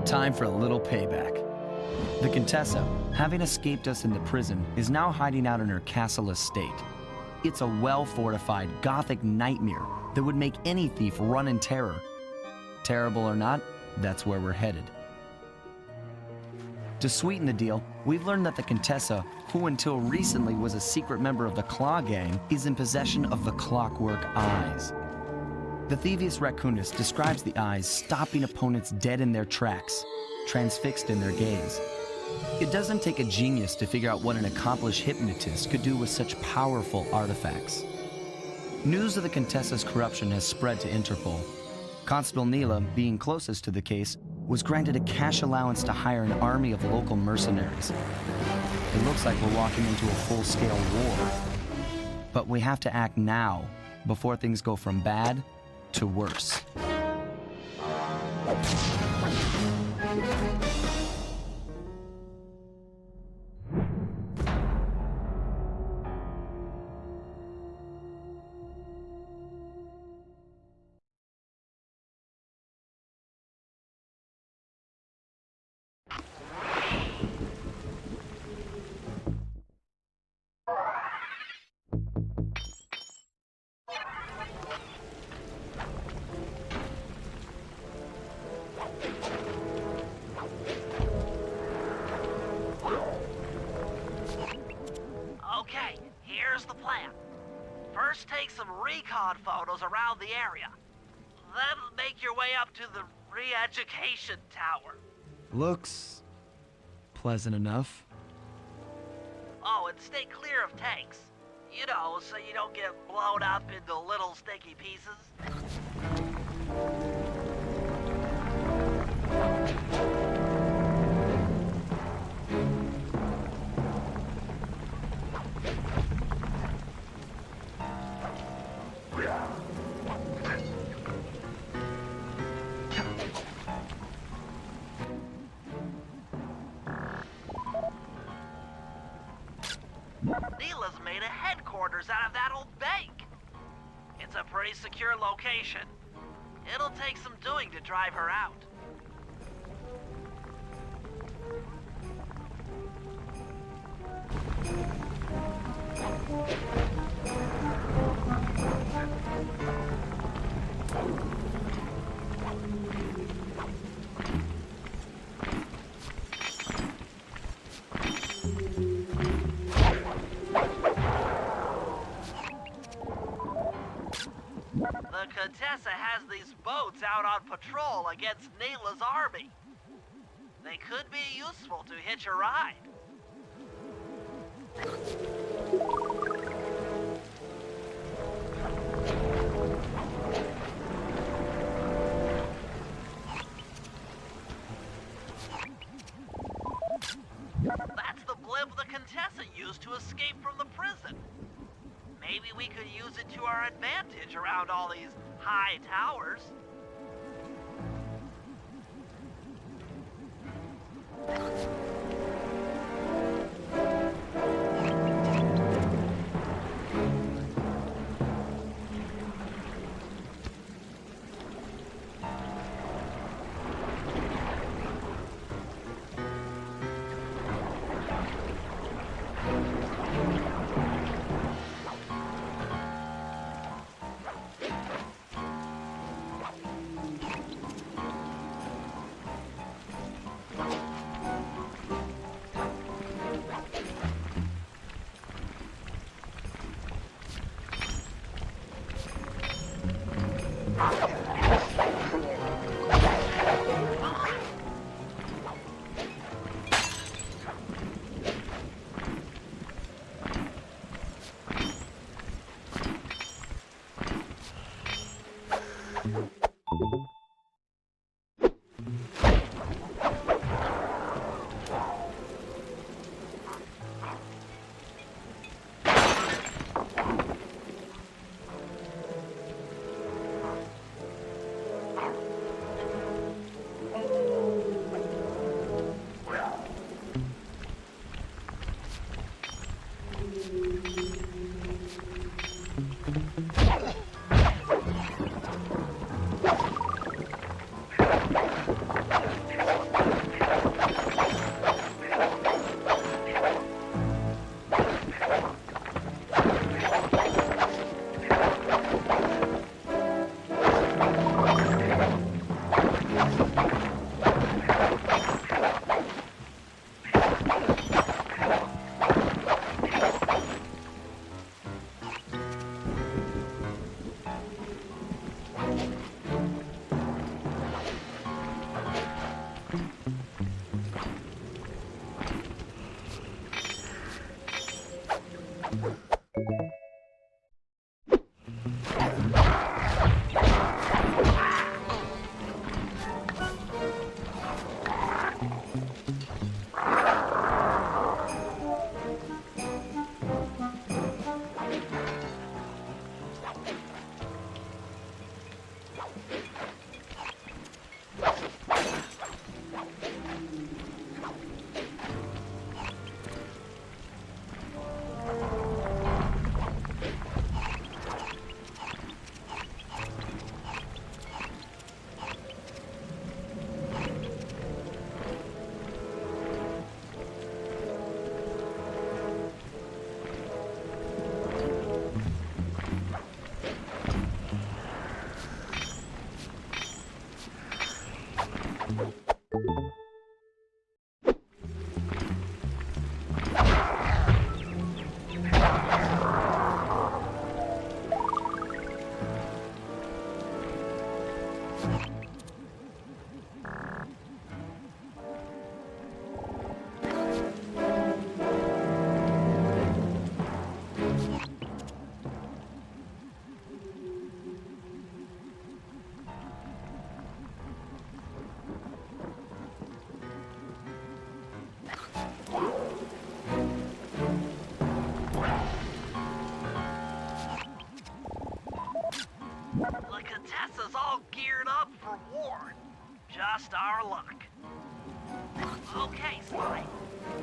Time for a little payback. The Contessa, having escaped us into prison, is now hiding out in her castle estate. It's a well-fortified Gothic nightmare that would make any thief run in terror. Terrible or not, that's where we're headed. To sweeten the deal, we've learned that the Contessa, who until recently was a secret member of the Claw Gang, is in possession of the Clockwork Eyes. The Thieves Raccoonist describes the eyes stopping opponents dead in their tracks, transfixed in their gaze. It doesn't take a genius to figure out what an accomplished hypnotist could do with such powerful artifacts. News of the Contessa's corruption has spread to Interpol. Constable Neela, being closest to the case, was granted a cash allowance to hire an army of local mercenaries. It looks like we're walking into a full-scale war. But we have to act now, before things go from bad to worse. Okay, here's the plan. First, take some recon photos around the area. Then make your way up to the re-education tower. Looks pleasant enough. Oh, and stay clear of tanks. You know, so you don't get blown up into little sticky pieces. Neela's made a headquarters out of that old bank. It's a pretty secure location. It'll take some doing to drive her out. The Contessa has these boats out on patrol against Neela's army. They could be useful to hitch a ride. That's the blimp the Contessa used to escape from the prison. Maybe we could use it to our advantage around all these high towers. The Contessa's all geared up for war. Just our luck. Okay, Sly.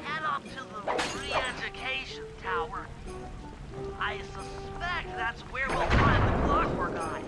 Head up to the re-education tower. I suspect that's where we'll find the clockwork eyes.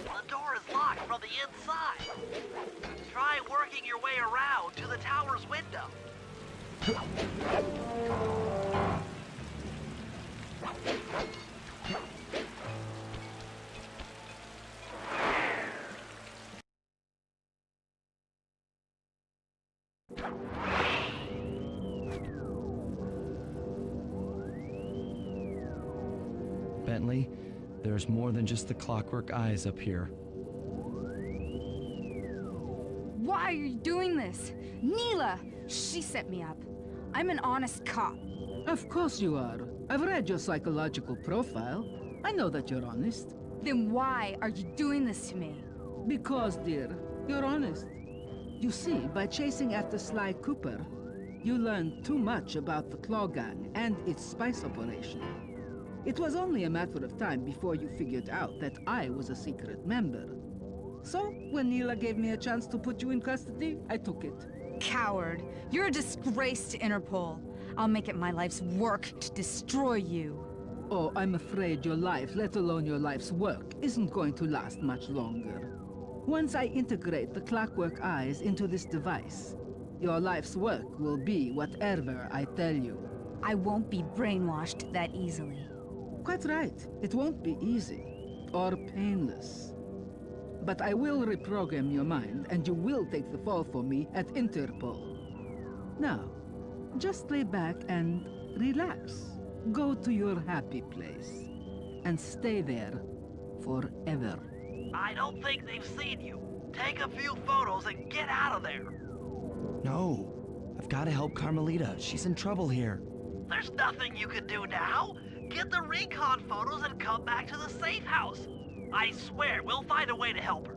The door is locked from the inside. Try working your way around to the tower's window. Bentley, there's more than just the clockwork eyes up here. Why are you doing this? Neela! She set me up. I'm an honest cop. Of course you are. I've read your psychological profile. I know that you're honest. Then why are you doing this to me? Because, dear, you're honest. You see, by chasing after Sly Cooper, you learned too much about the Claw Gang and its spice operation. It was only a matter of time before you figured out that I was a secret member. So, when Neela gave me a chance to put you in custody, I took it. Coward. You're a disgrace to Interpol. I'll make it my life's work to destroy you. Oh, I'm afraid your life, let alone your life's work, isn't going to last much longer. Once I integrate the clockwork eyes into this device, your life's work will be whatever I tell you. I won't be brainwashed that easily. Quite right. It won't be easy or painless. But I will reprogram your mind, and you will take the fall for me at Interpol. Now, just lay back and relax. Go to your happy place. And stay there forever. I don't think they've seen you. Take a few photos and get out of there. No. I've got to help Carmelita. She's in trouble here. There's nothing you can do now. Get the recon photos and come back to the safe house. I swear, we'll find a way to help her.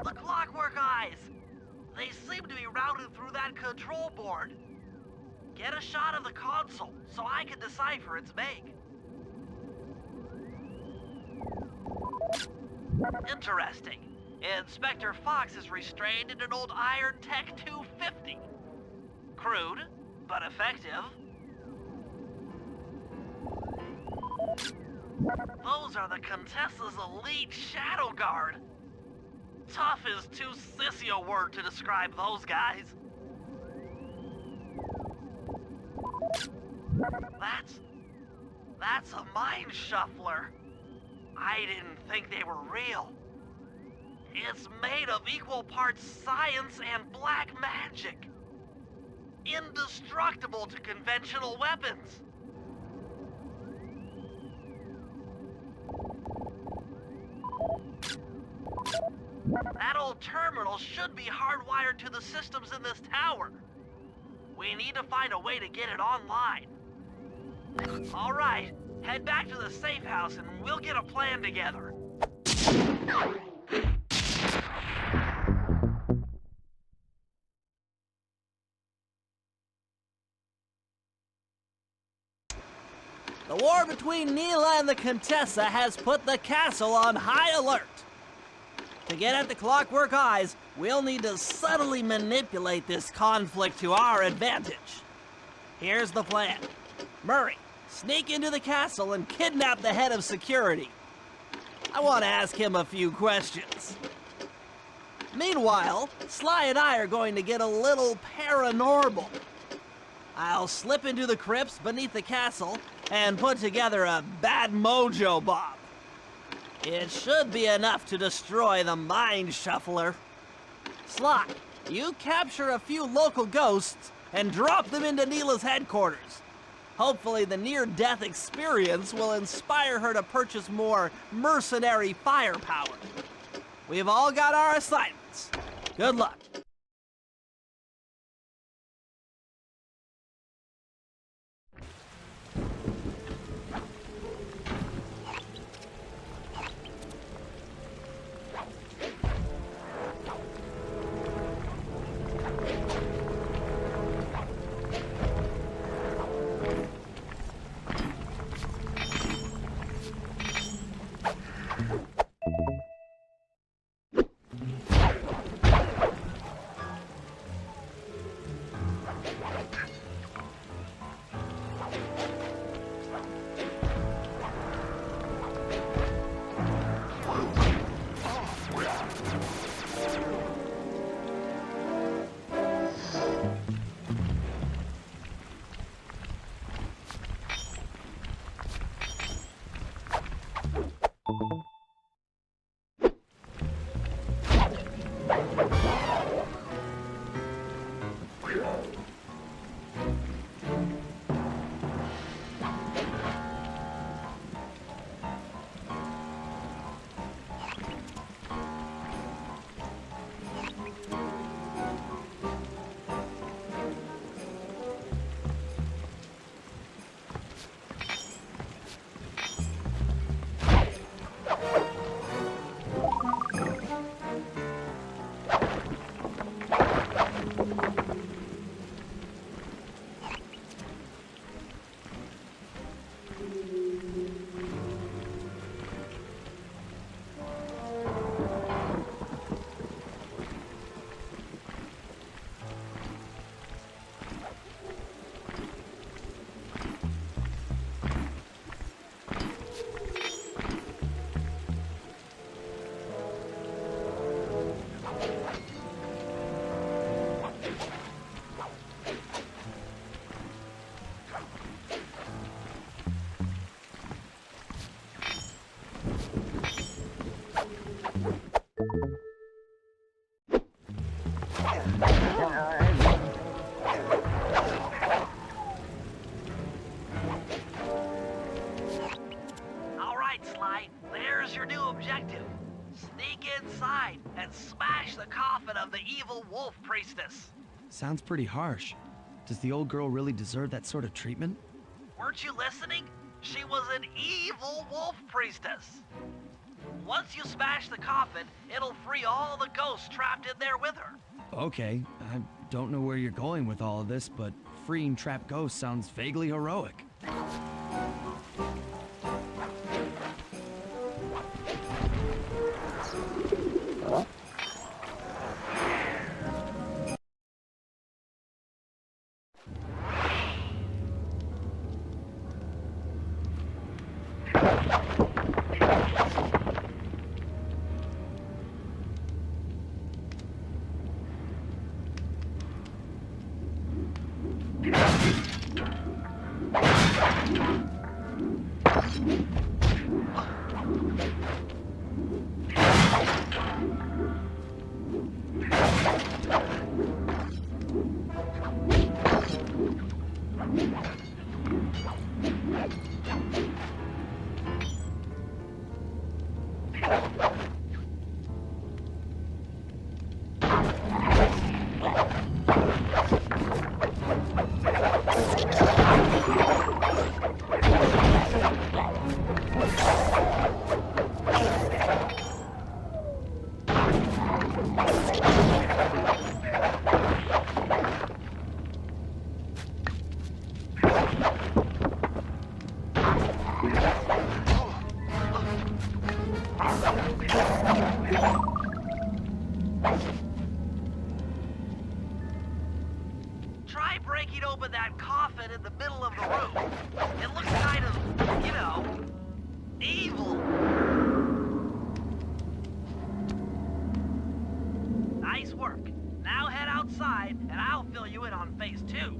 The Clockwork Eyes. They seem to be routed through that control board. Get a shot of the console so I can decipher its make. Interesting. Inspector Fox is restrained in an old Iron Tech 250. Crude, but effective. Those are the Contessa's elite Shadow Guard. Tough is too sissy a word to describe those guys. That's a mind shuffler. I didn't think they were real. It's made of equal parts science and black magic. Indestructible to conventional weapons. That old terminal should be hardwired to the systems in this tower. We need to find a way to get it online. All right, head back to the safe house and we'll get a plan together. The war between Neela and the Contessa has put the castle on high alert. To get at the Clockwork Eyes, we'll need to subtly manipulate this conflict to our advantage. Here's the plan. Murray, sneak into the castle and kidnap the head of security. I want to ask him a few questions. Meanwhile, Sly and I are going to get a little paranormal. I'll slip into the crypts beneath the castle and put together a bad mojo bomb. It should be enough to destroy the Mind Shuffler. Sly, you capture a few local ghosts and drop them into Neela's headquarters. Hopefully the near-death experience will inspire her to purchase more mercenary firepower. We've all got our assignments. Good luck. All right, Sly, there's your new objective. Sneak inside and smash the coffin of the evil wolf priestess. Sounds pretty harsh. Does the old girl really deserve that sort of treatment? Weren't you listening? She was an evil wolf priestess. Once you smash the coffin, it'll free all the ghosts trapped in there with her. Okay, I don't know where you're going with all of this, but freeing trapped ghosts sounds vaguely heroic. Try breaking open that coffin in the middle of the room. It looks kind of, evil. Nice work. Now head outside, and I'll fill you in on phase 2.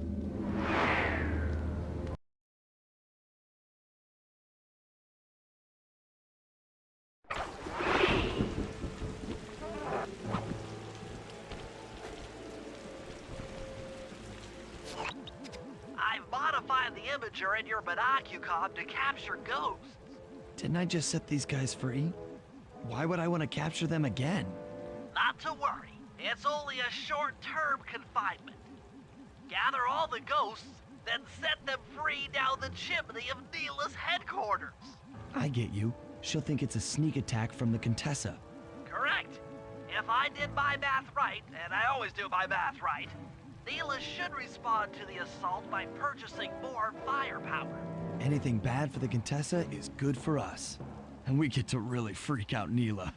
I've modified the imager in your binocucom to capture ghosts. Didn't I just set these guys free? Why would I want to capture them again? Not to worry, it's only a short-term confinement. Gather all the ghosts, then set them free down the chimney of Neela's headquarters. I get you. She'll think it's a sneak attack from the Contessa. Correct. If I did my math right, and I always do my math right, Neela should respond to the assault by purchasing more firepower. Anything bad for the Contessa is good for us. And we get to really freak out Neela.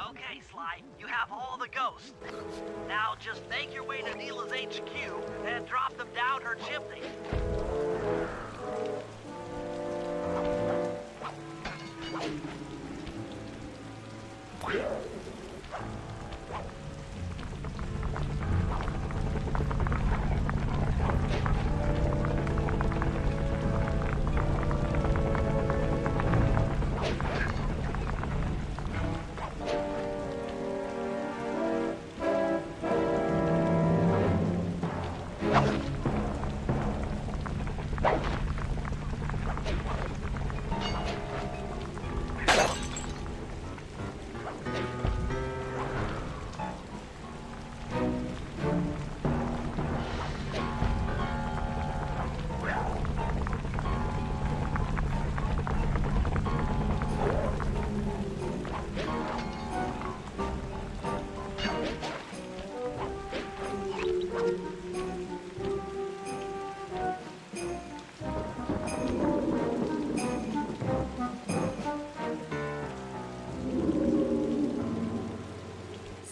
Okay, Sly, you have all the ghosts. Now just make your way to Neela's HQ and drop them down her chimney.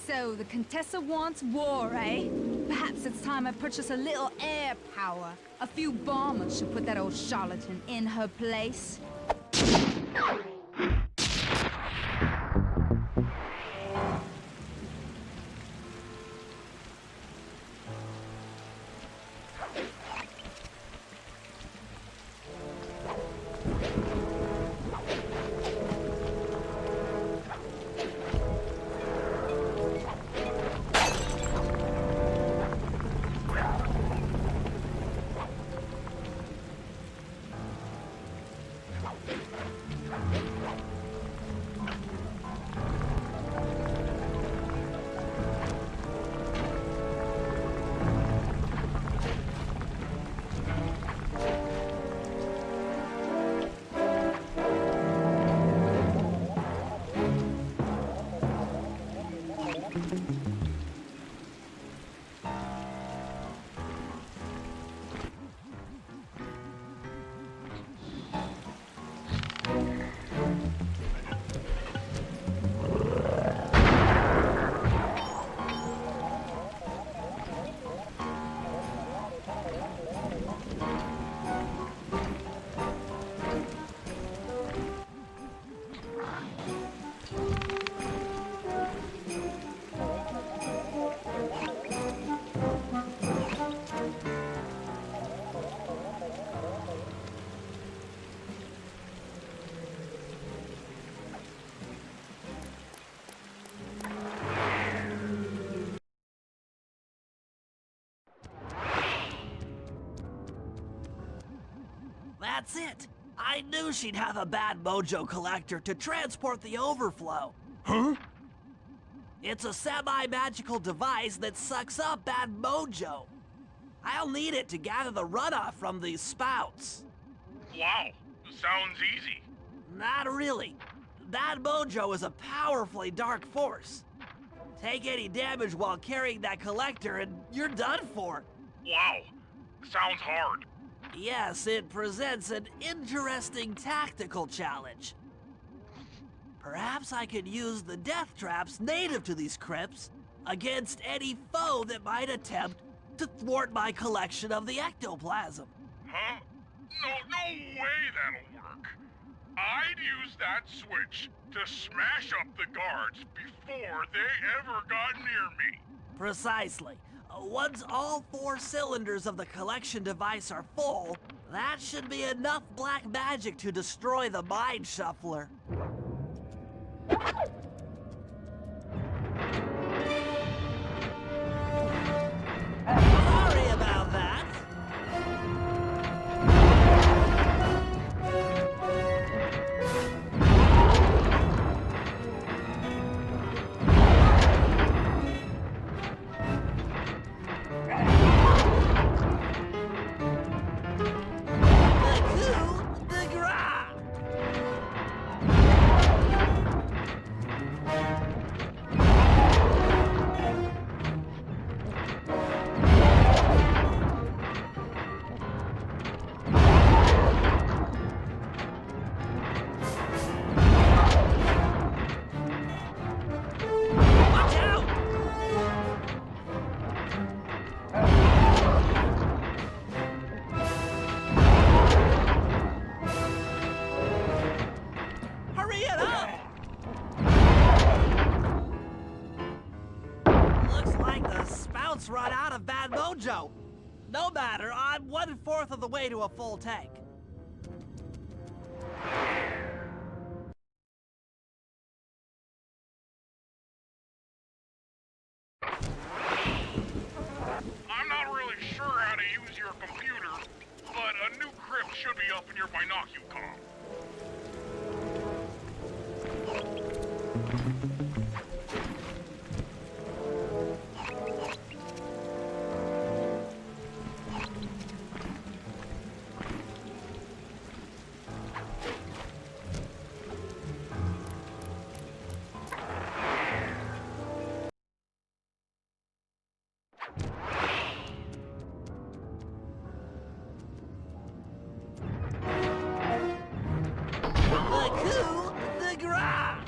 So, the Contessa wants war, eh? Perhaps it's time I purchase a little air power. A few bombers should put that old charlatan in her place. That's it. I knew she'd have a bad mojo collector to transport the overflow. Huh? It's a semi-magical device that sucks up bad mojo. I'll need it to gather the runoff from these spouts. Wow, sounds easy. Not really. Bad mojo is a powerfully dark force. Take any damage while carrying that collector and you're done for. Wow, sounds hard. Yes, it presents an interesting tactical challenge. Perhaps I could use the death traps native to these crypts against any foe that might attempt to thwart my collection of the ectoplasm. Huh? No way that'll work. I'd use that switch to smash up the guards before they ever got near me. Precisely. Once all 4 cylinders of the collection device are full, that should be enough black magic to destroy the Mind Shuffler. Sorry about that. The coup de grace. Watch out! Hurry it up! Looks like the spout's run out of bad mojo. No matter, I'm 1/4 of the way to a full tank. I'm not really sure how to use your computer, but a new crypt should be up in your binocular. The coup de grace.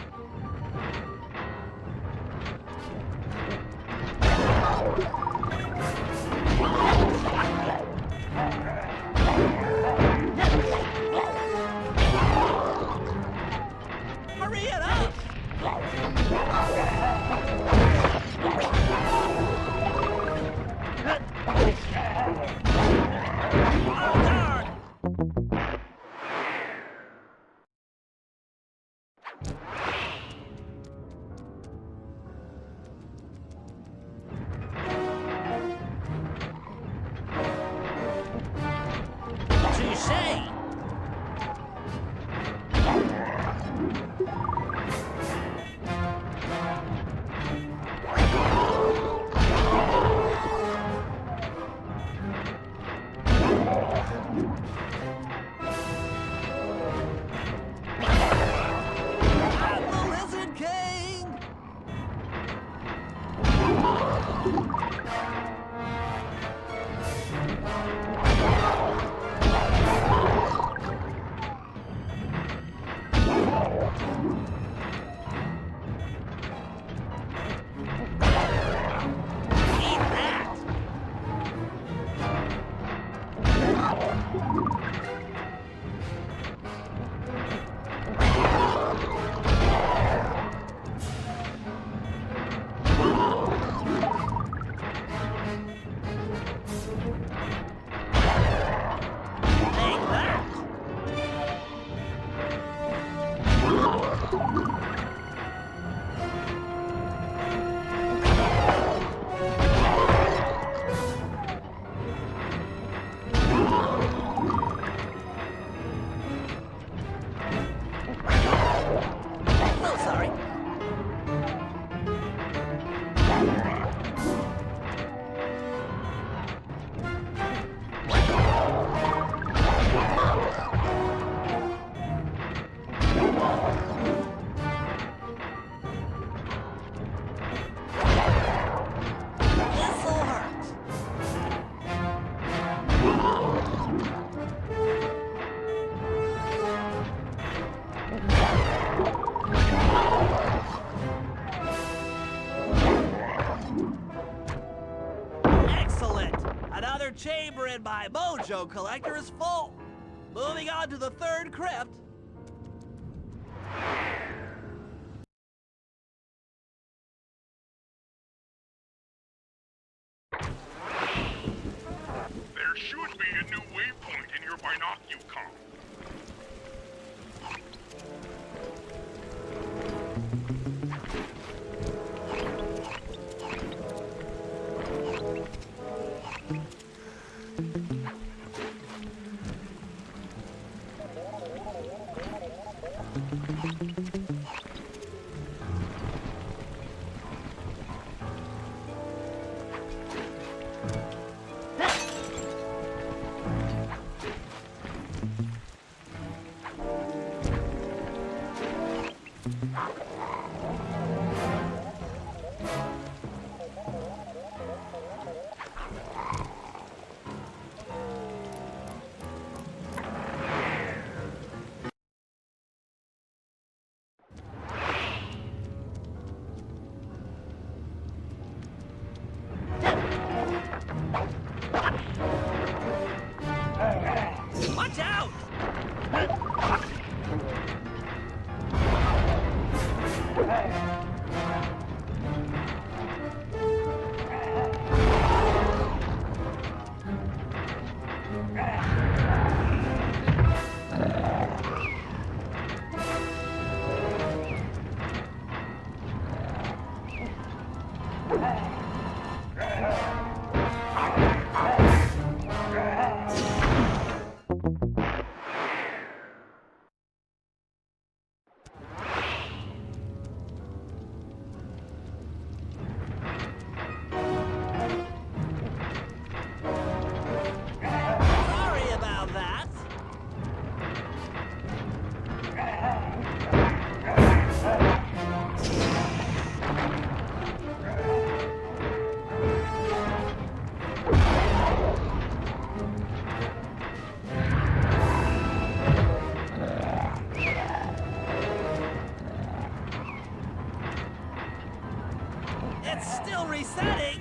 Hurry it up! Oh, darn! Touché! I'm the Lizard King! Eat that! Take that! Oh, sorry. This'll hurt. Excellent! Another chamber in my mojo collector is full. Moving on to the 3rd crypt. binocular. Watch out! Sorry about that. It's still resetting.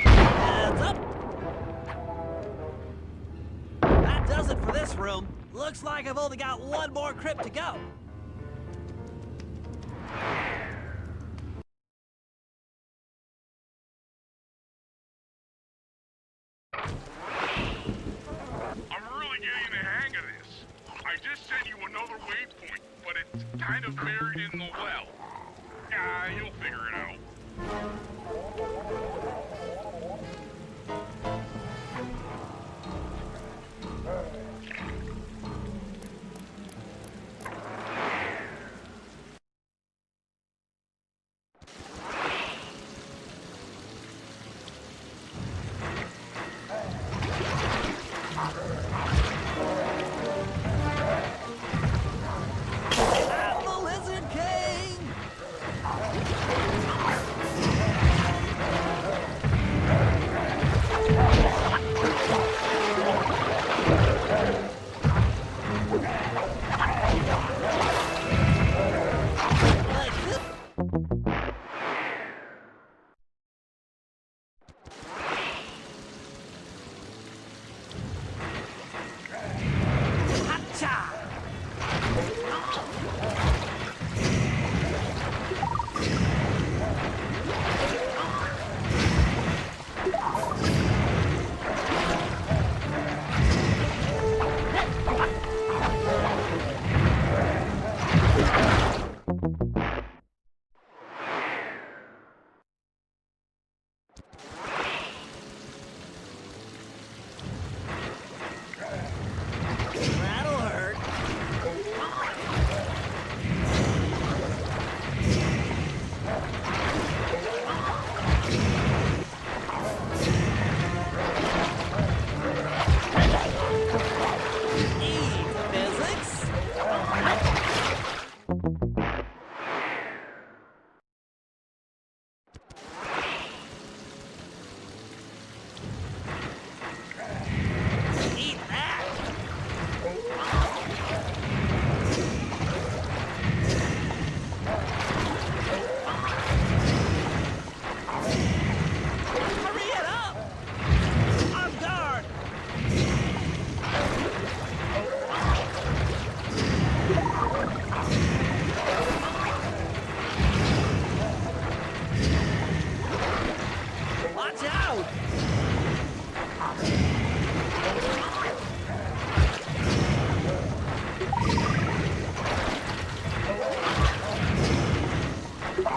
Heads up. That does it for this room. Looks like I've only got one more crypt to go. I'm really getting the hang of this. I just sent you another waypoint, but it's kind of buried in the well. Yeah, you'll figure it out. I'm the Lizard King!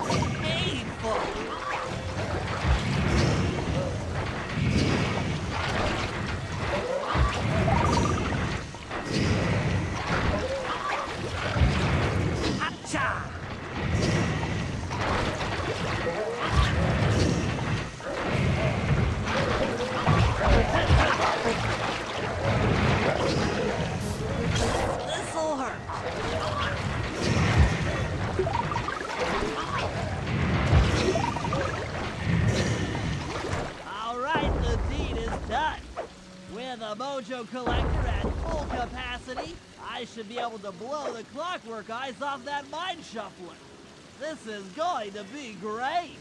painful. Hacha! This'll hurt. All right, the deed is done. With a mojo collector at full capacity, I should be able to blow the clockwork eyes off that mind shuffler. This is going to be great.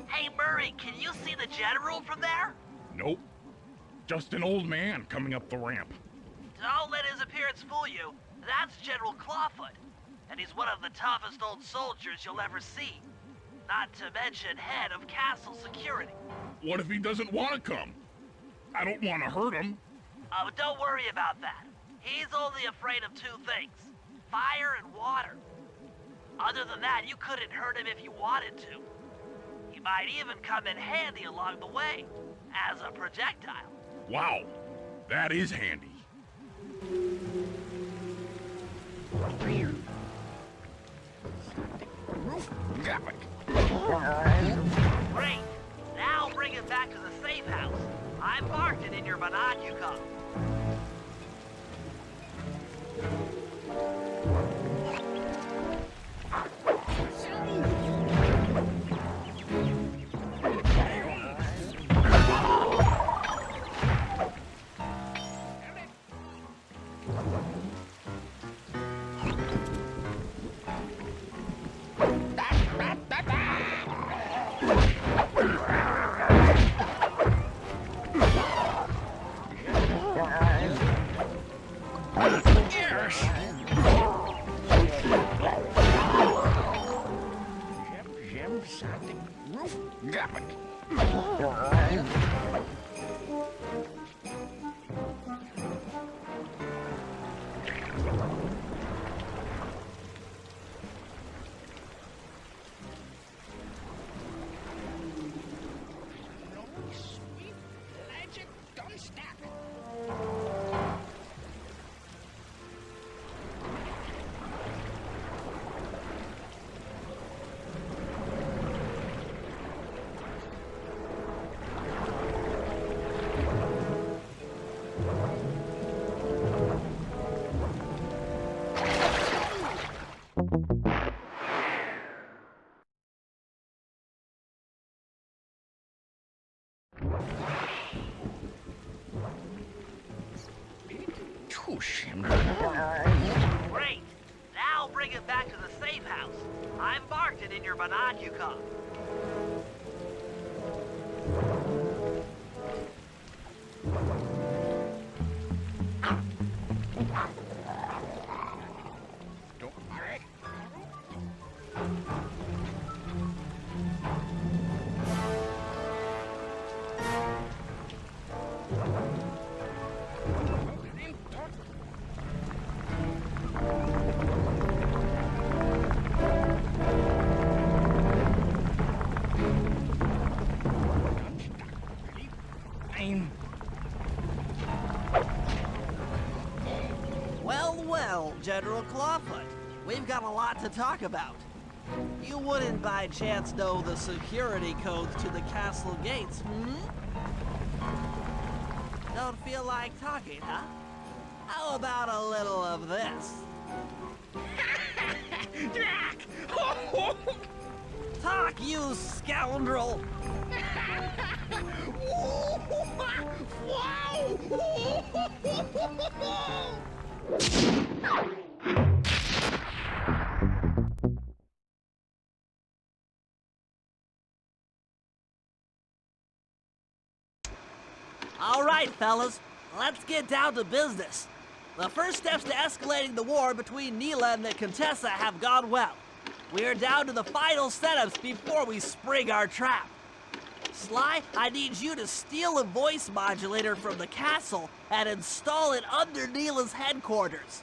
Hey, Murray, can you see the general from there? Nope. Just an old man coming up the ramp. Don't let his appearance fool you. That's General Clawfoot. And he's one of the toughest old soldiers you'll ever see. Not to mention head of castle security. What if he doesn't want to come? I don't want to hurt him. Oh, don't worry about that. He's only afraid of two things. Fire and water. Other than that, you couldn't hurt him if you wanted to. He might even come in handy along the way, as a projectile. Wow, that is handy. Great. Now bring it back to the safe house. I marked it in your binocular. Something. Roof. Got it. Sweet magic gun stack. Whoosh. Great. Now bring it back to the safe house. I've marked it in your binocular. Don't worry. Well, General Clawfoot, we've got a lot to talk about. You wouldn't by chance know the security codes to the castle gates, hmm? Don't feel like talking, huh? How about a little of this? Jack! Talk, you scoundrel! All right, fellas, let's get down to business. The first steps to escalating the war between Neela and the Contessa have gone well. We're down to the final setups before we spring our trap. Sly, I need you to steal a voice modulator from the castle and install it under Neela's headquarters.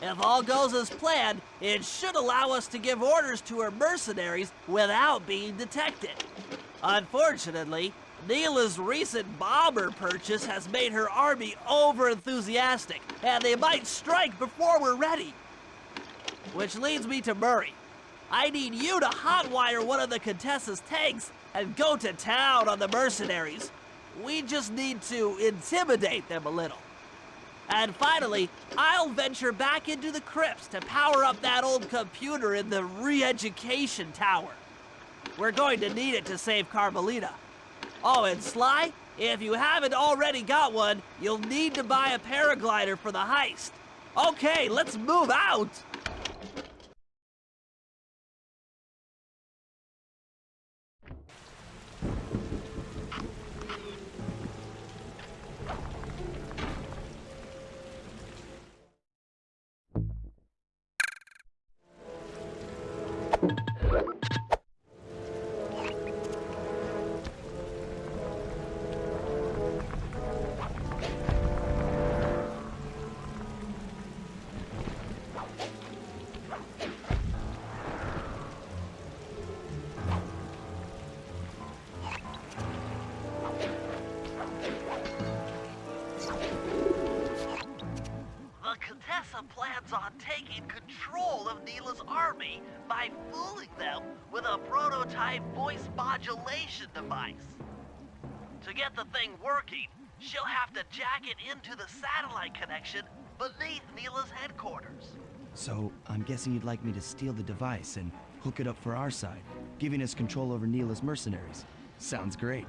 If all goes as planned, it should allow us to give orders to her mercenaries without being detected. Unfortunately, Neela's recent bomber purchase has made her army over-enthusiastic, and they might strike before we're ready. Which leads me to Murray. I need you to hotwire one of the Contessa's tanks and go to town on the mercenaries. We just need to intimidate them a little. And finally, I'll venture back into the crypts to power up that old computer in the re-education tower. We're going to need it to save Carmelita. Oh, and Sly, if you haven't already got one, you'll need to buy a paraglider for the heist. Okay, let's move out! Plans on taking control of Neela's army by fooling them with a prototype voice modulation device. To get the thing working, she'll have to jack it into the satellite connection beneath Neela's headquarters. So, I'm guessing you'd like me to steal the device and hook it up for our side, giving us control over Neela's mercenaries. Sounds great.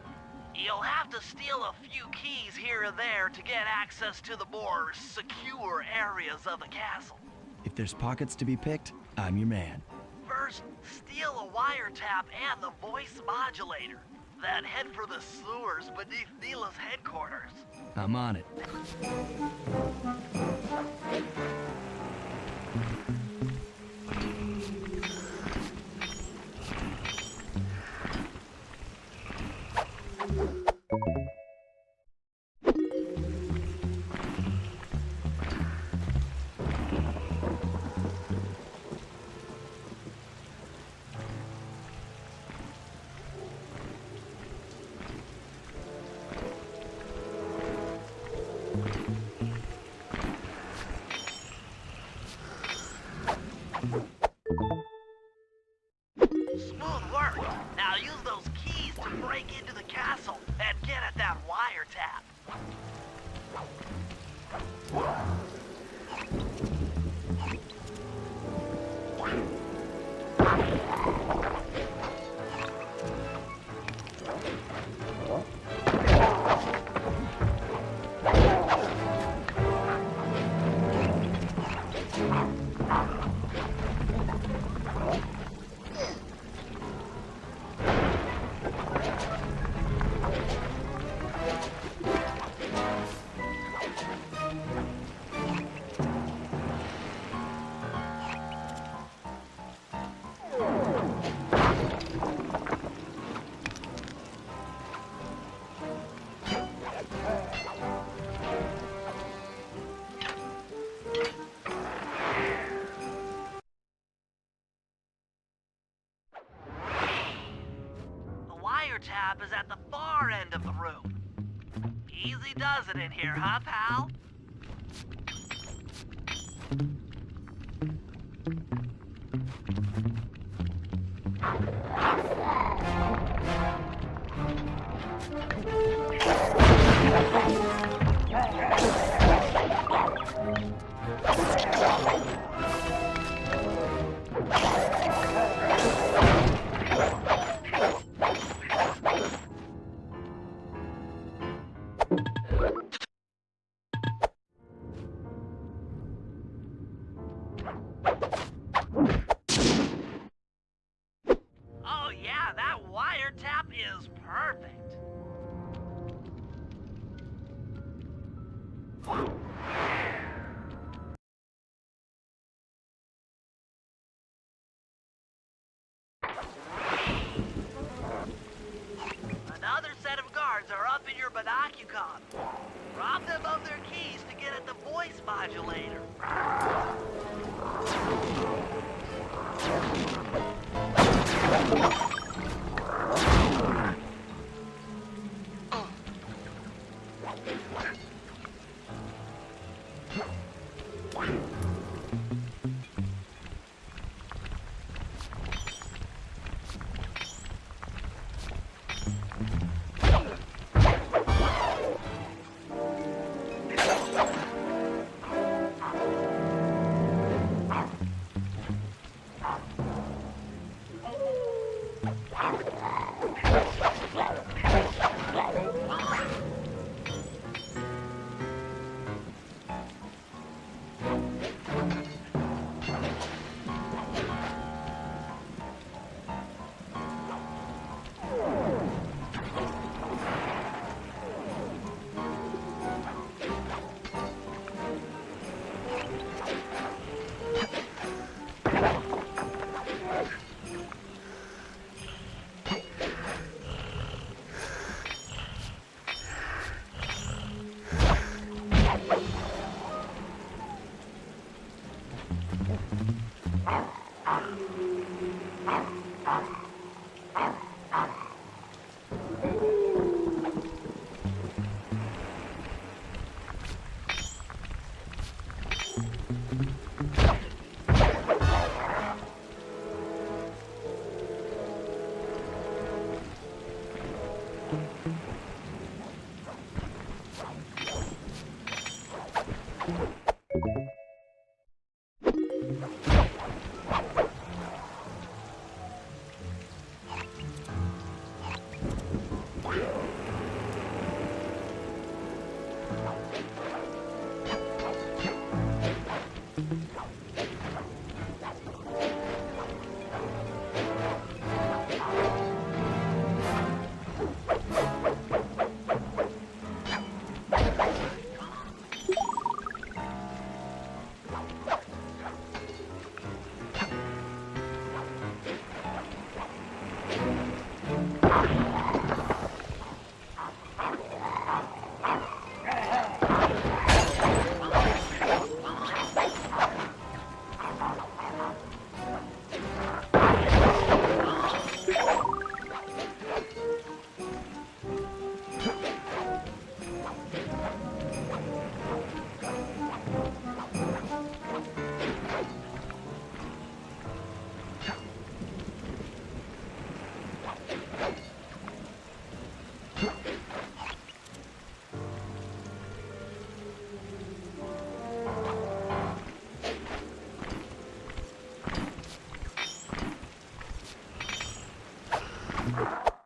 You'll have to steal a few keys here and there to get access to the more secure areas of the castle. If there's pockets to be picked, I'm your man. First, steal a wiretap and the voice modulator. Then head for the sewers beneath Neela's headquarters. I'm on it. Smooth work. Now use those keys to break into the castle and get at that wiretap. Wiretap is at the far end of the room. Easy does it in here, huh, pal? Oh yeah, that wiretap is perfect. Another set of guards are up in your binocucom. Rob them of their keys to get at the voice modulator.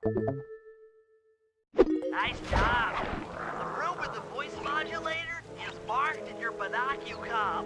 Nice job. The room with the voice modulator is marked in your binocular.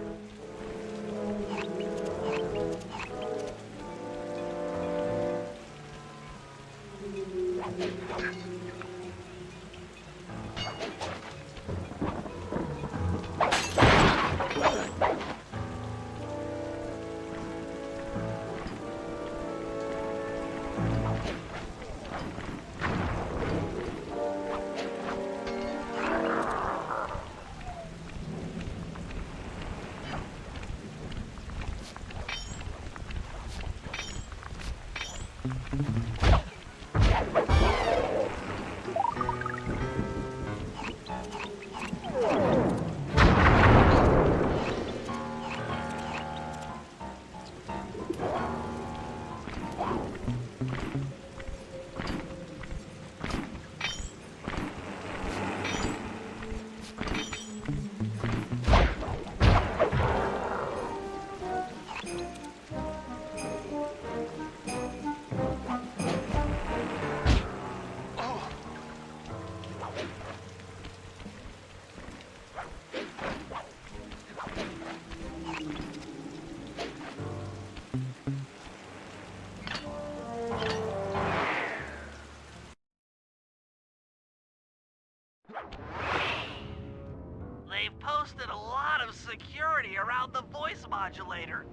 They've posted a lot of security around the voice modulator.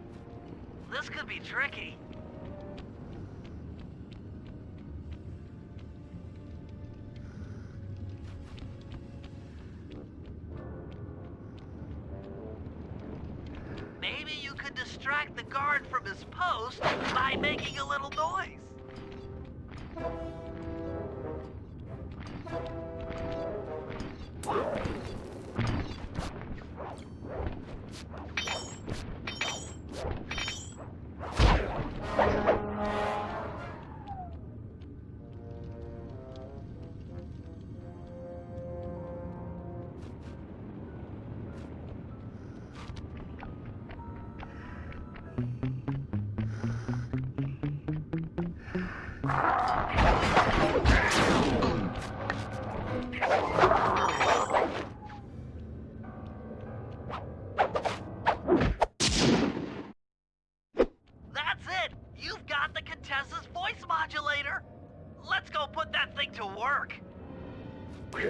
This could be tricky. Maybe you could distract the guard from his post by making a little noise. That's it! You've got the Contessa's voice modulator! Let's go put that thing to work! The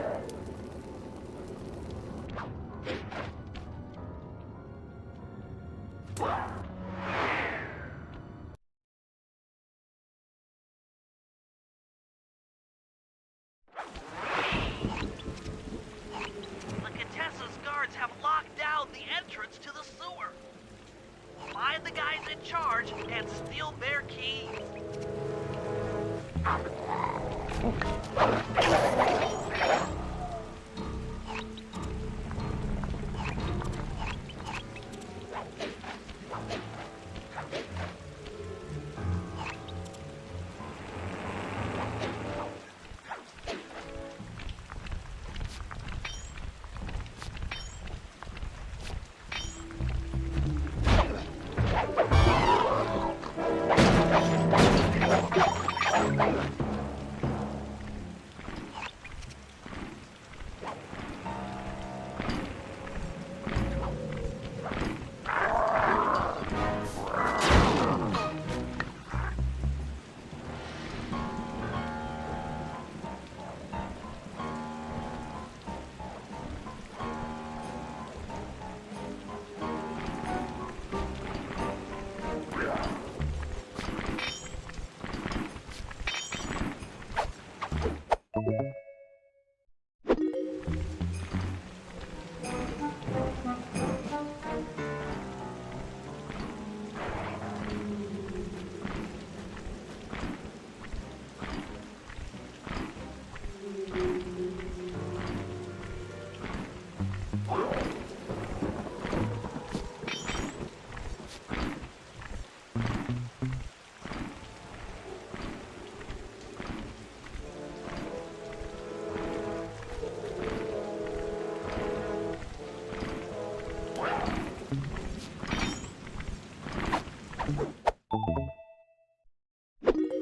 Contessa's guards have locked down the entrance to the sewer. Find the guys in charge and steal their keys.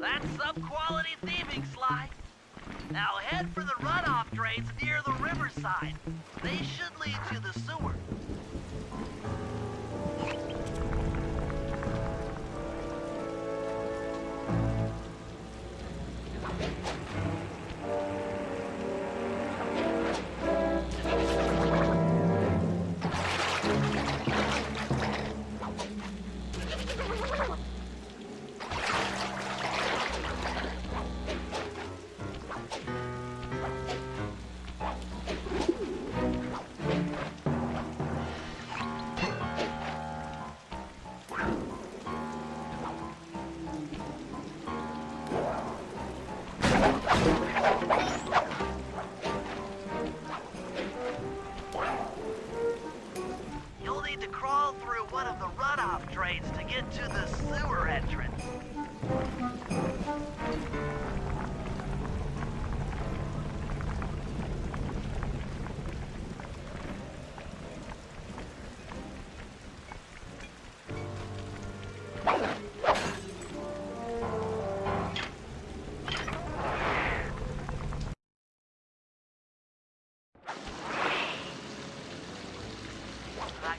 That's some quality thieving, Sly. Now head for the runoff drains near the riverside. They should lead to the sewer. You'll need to crawl through one of the runoff drains to get to the sewer entrance.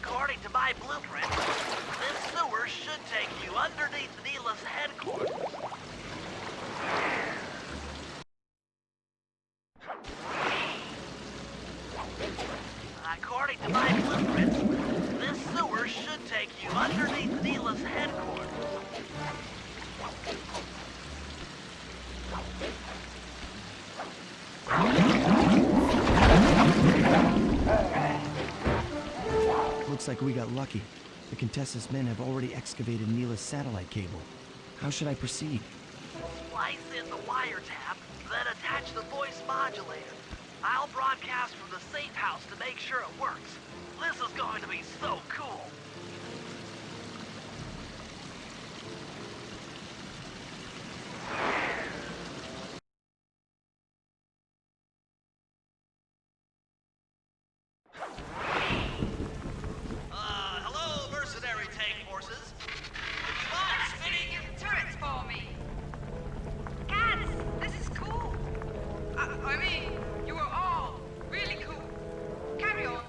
According to my blueprint, this sewer should take you underneath Neela's headquarters. According to my blueprint, this sewer should take you underneath Neela's headquarters. Looks like we got lucky. The Contessa's men have already excavated Neela's satellite cable. How should I proceed? Splice in the wiretap, then attach the voice modulator. I'll broadcast from the safe house to make sure it works. This is going to be so cool. Hello, mercenary tank forces. Would you mind spinning your Turrets for me. God, this is cool. I mean, you are all really cool. Carry on.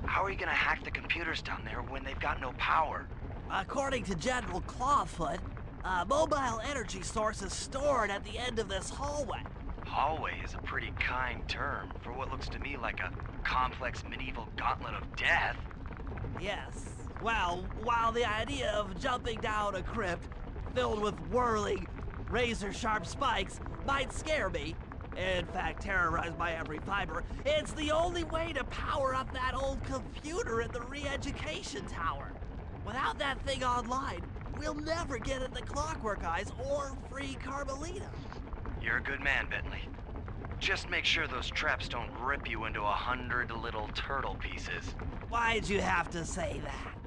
How are you gonna hack the computers down there when they've got no power? According to General Clawfoot, a mobile energy source is stored at the end of this hallway. Hallway is a pretty kind term for what looks to me like a complex medieval gauntlet of death. Yes. Well, while the idea of jumping down a crypt filled with whirling, razor-sharp spikes might scare me, in fact terrorize my every fiber, it's the only way to power up that old computer in the re-education tower. Without that thing online, we'll never get at the Clockwork Eyes or free Carmelita. You're a good man, Bentley. Just make sure those traps don't rip you into 100 little turtle pieces. Why'd you have to say that?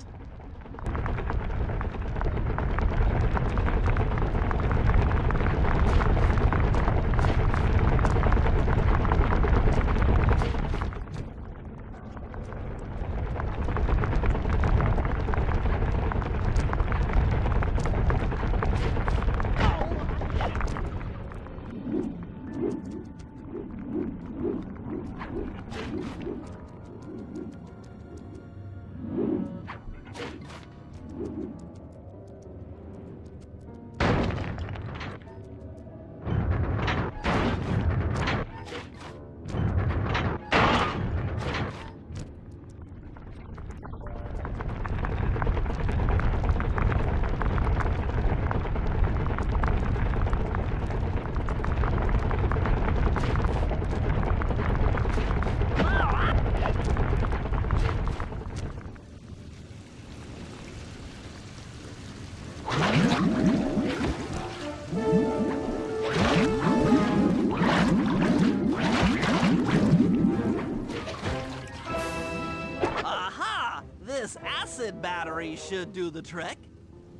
This acid battery should do the trick.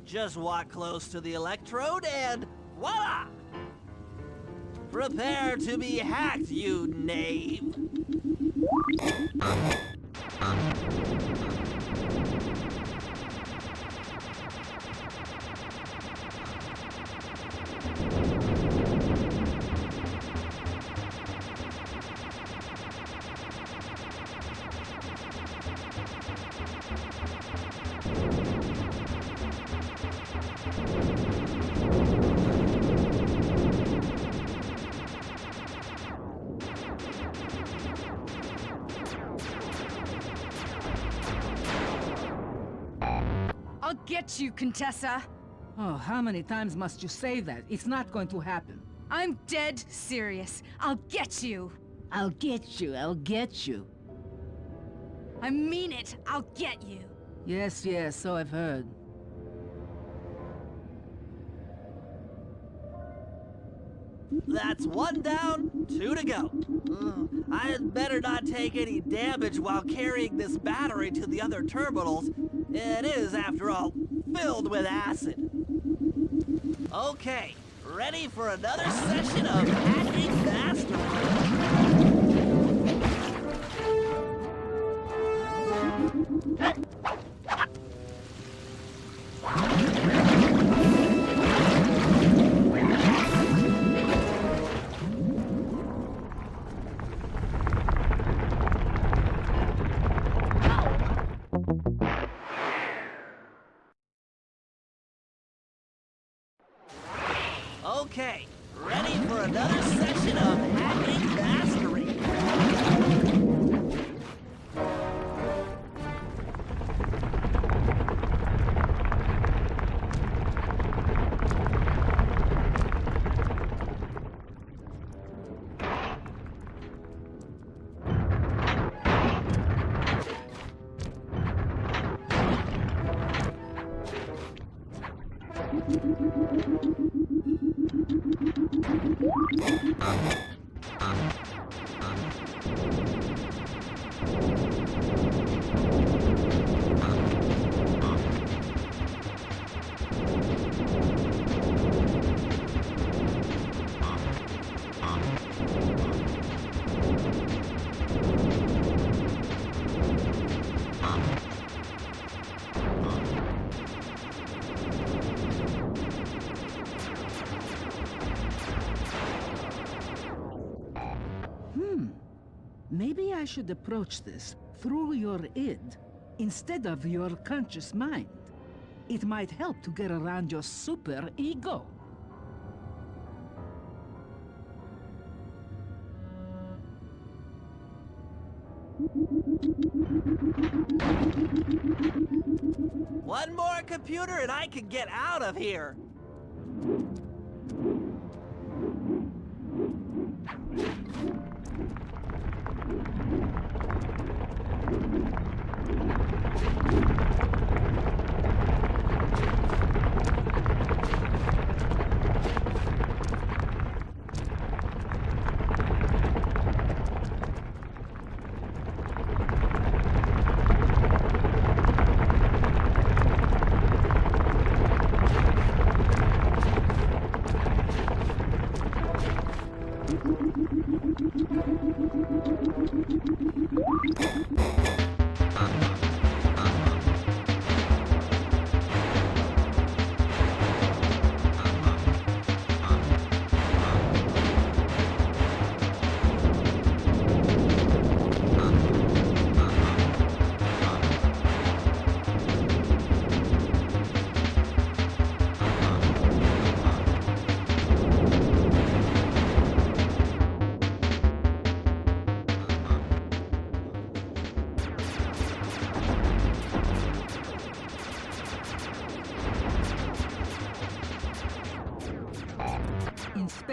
Just walk close to the electrode and voila! Prepare to be hacked, you knave! I'll get you, Contessa. Oh, how many times must you say that? It's not going to happen. I'm dead serious. I'll get you. I'll get you, I'll get you. I mean it. I'll get you. Yes, yes, so I've heard. That's 1 down, 2 to go. I had better not take any damage while carrying this battery to the other terminals. It is, after all, filled with acid. Okay, ready for another session of hacking mastery. Okay, ready for another session of hacking mastery. Maybe I should approach this through your id instead of your conscious mind. It might help to get around your super ego. One more computer and I can get out of here.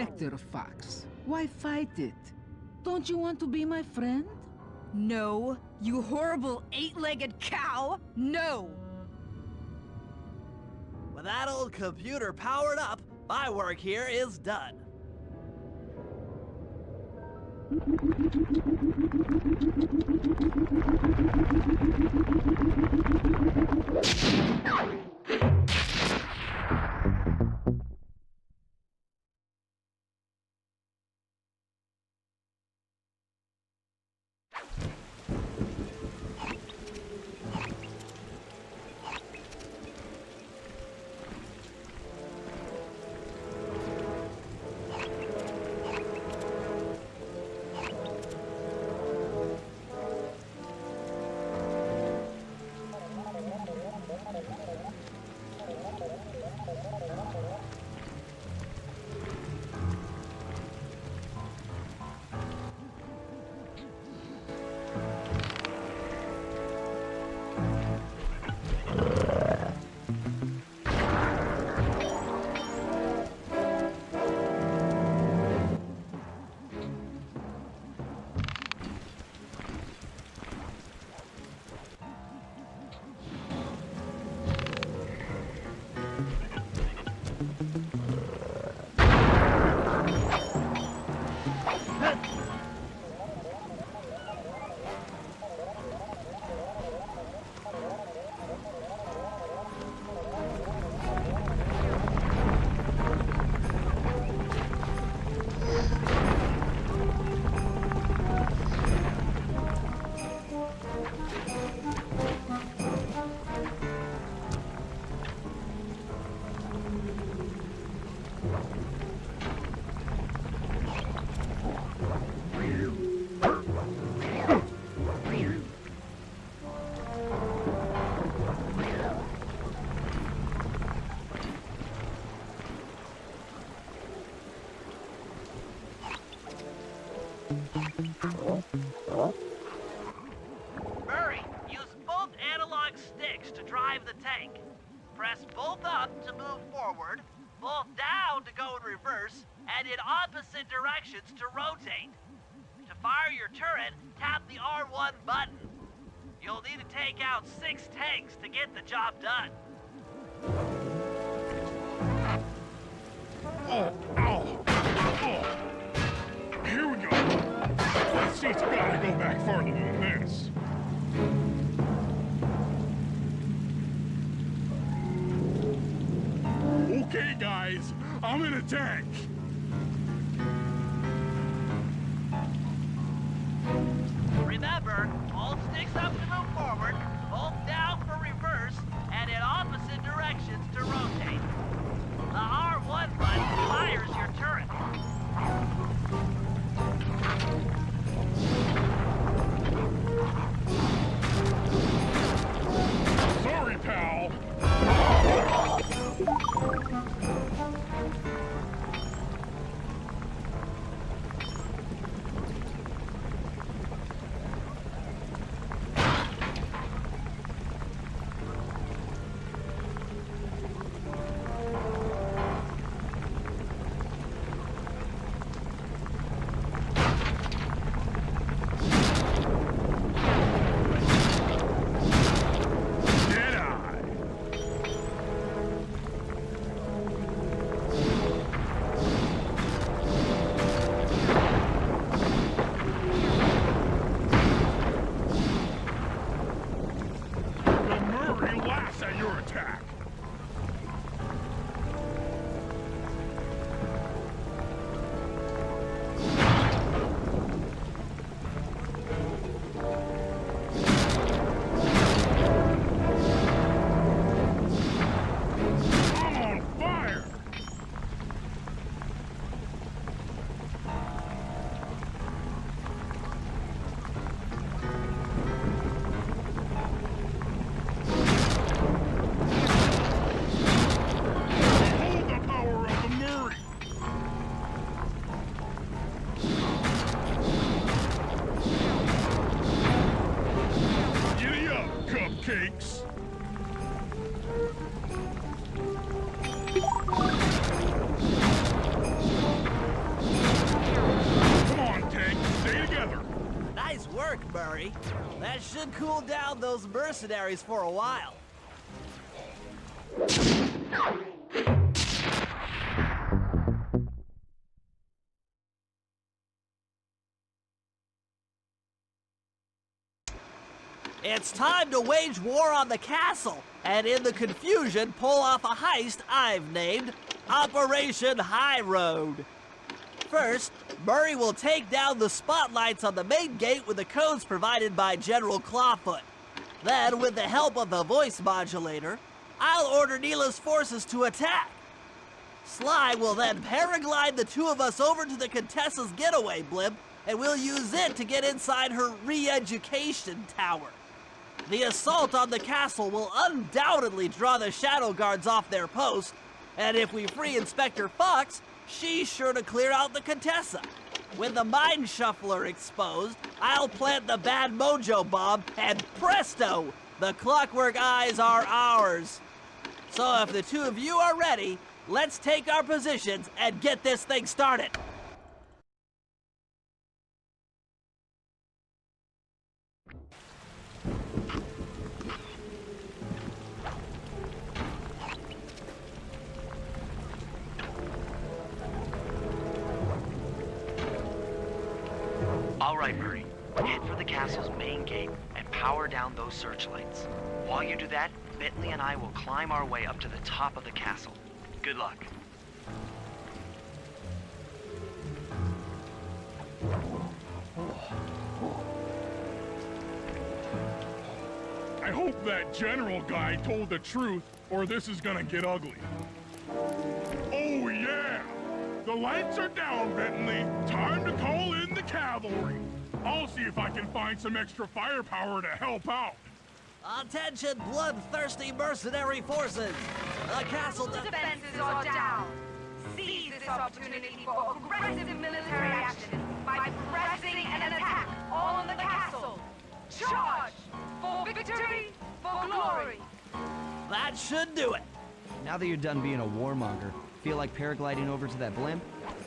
Spectre Fox. Why fight it? Don't you want to be my friend? No, you horrible eight-legged cow! No! With that old computer powered up, my work here is done. Murray, use both analog sticks to drive the tank. Press both up to move forward, both down to go in reverse, and in opposite directions to rotate. To fire your turret, tap the R1 button. You'll need to take out 6 tanks to get the job done. Here we go. Let's see, it's gotta go back farther than this. Okay, guys, I'm in a tank. Remember, hold sticks up to move forward, hold down for reverse, and in opposite directions to rotate. The R1 button fires your turret. Sorry, pal. At your attack. I'm on fire. Cupcakes. should cool down those mercenaries for a while. It's time to wage war on the castle, and in the confusion, pull off a heist I've named Operation High Road. First, Murray will take down the spotlights on the main gate with the codes provided by General Clawfoot. Then, with the help of the voice modulator, I'll order Neela's forces to attack. Sly will then paraglide the two of us over to the Contessa's getaway blimp, and we'll use it to get inside her re-education tower. The assault on the castle will undoubtedly draw the Shadow Guards off their post, and if we free Inspector Fox, she's sure to clear out the Contessa. With the Mind Shuffler exposed, I'll plant the Bad Mojo bomb, and presto! The Clockwork Eyes are ours. So if the two of you are ready, let's take our positions and get this thing started. All right, Murray. Head for the castle's main gate and power down those searchlights. While you do that, Bentley and I will climb our way up to the top of the castle. Good luck. I hope that general guy told the truth, or this is gonna get ugly. Oh yeah! The lights are down, Bentley. Time to call in the cavalry. I'll see if I can find some extra firepower to help out. Attention, bloodthirsty mercenary forces! The castle Defenses are down. Seize this opportunity for aggressive military action by pressing an attack on the castle. Charge! For victory, for glory! That should do it. Now that you're done being a warmonger, feel like paragliding over to that blimp?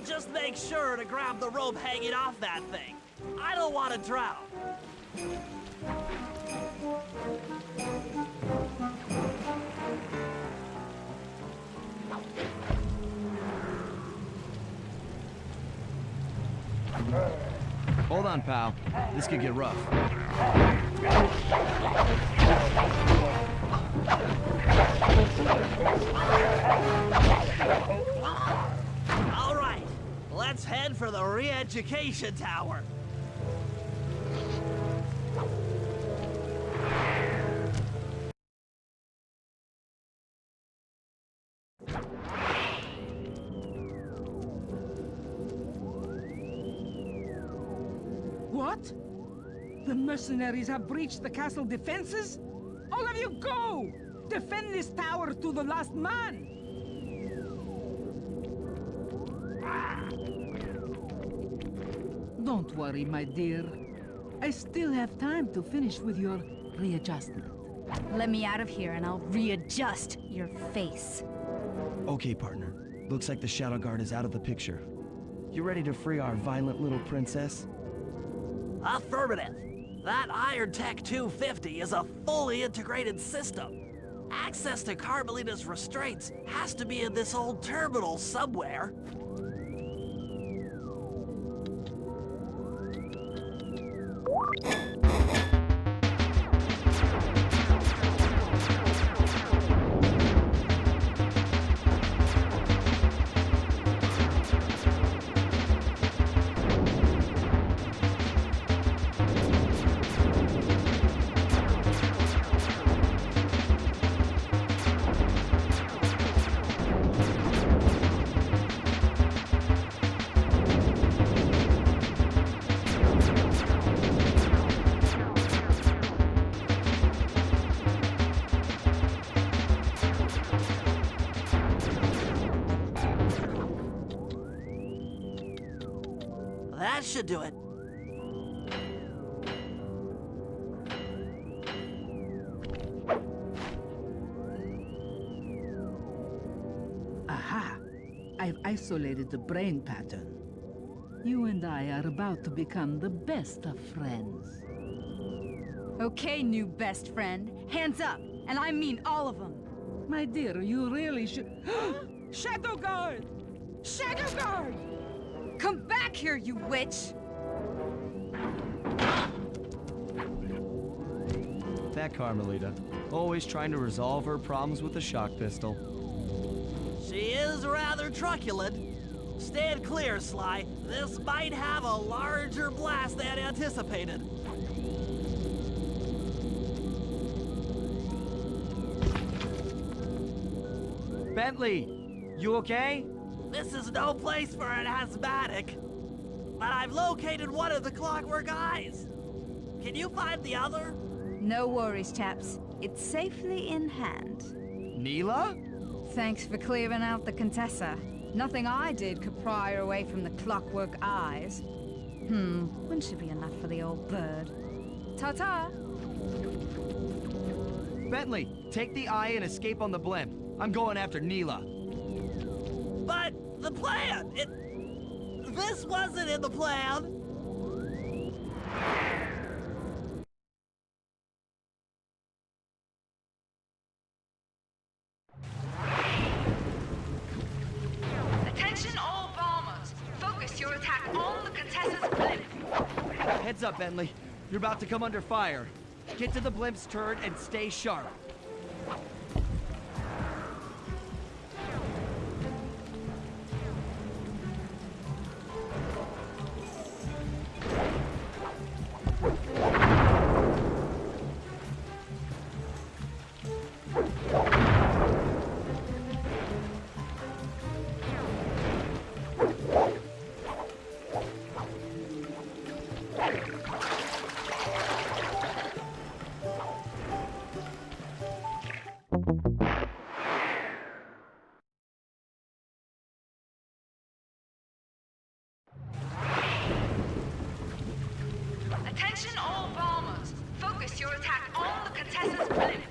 Just make sure to grab the rope hanging off that thing. I don't want to drown. Hold on, pal. This could get rough. All right, let's head for the re-education tower. What? The mercenaries have breached the castle defenses? All of you go! Defend this tower to the last man! Don't worry, my dear. I still have time to finish with your readjustment. Let me out of here and I'll readjust your face. Okay, partner. Looks like the Shadow Guard is out of the picture. You ready to free our violent little princess? Affirmative. That Iron Tech 250 is a fully integrated system. Access to Carmelita's restraints has to be in this old terminal somewhere. That should do it. Aha! I've isolated the brain pattern. You and I are about to become the best of friends. Okay, new best friend. Hands up, and I mean all of them. My dear, you really should... Shadow Guard! Shadow Guard! Come back here, you witch! That Carmelita. Always trying to resolve her problems with a shock pistol. She is rather truculent. Stand clear, Sly. This might have a larger blast than anticipated. Bentley, you okay? This is no place for an asthmatic. But I've located one of the Clockwork Eyes. Can you find the other? No worries, chaps. It's safely in hand. Neela? Thanks for clearing out the Contessa. Nothing I did could pry her away from the Clockwork Eyes. Wouldn't she be enough for the old bird? Ta-ta! Bentley, take the eye and escape on the blimp. I'm going after Neela. But the plan, this wasn't in the plan. Attention all bombers. Focus your attack on the Contessa's blimp. Heads up, Bentley. You're about to come under fire. Get to the blimp's turret and stay sharp. Attention all bombers. Focus your attack on the Contessa's blimp.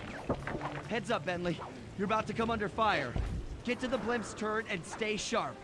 Heads up, Bentley. You're about to come under fire. Get to the blimp's turret and stay sharp.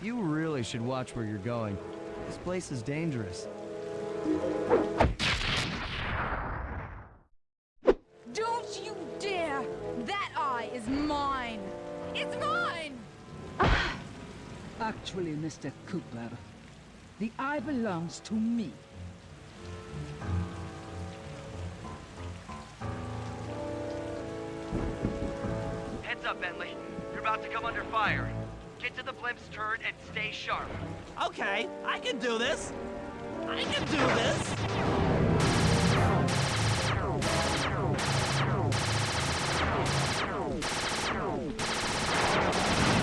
You really should watch where you're going. This place is dangerous. Don't you dare! That eye is mine! It's mine! Actually, Mr. Cooper, the eye belongs to me. Heads up, Bentley. You're about to come under fire. Get to the blimp's turret and stay sharp. Okay, I can do this. I can do this.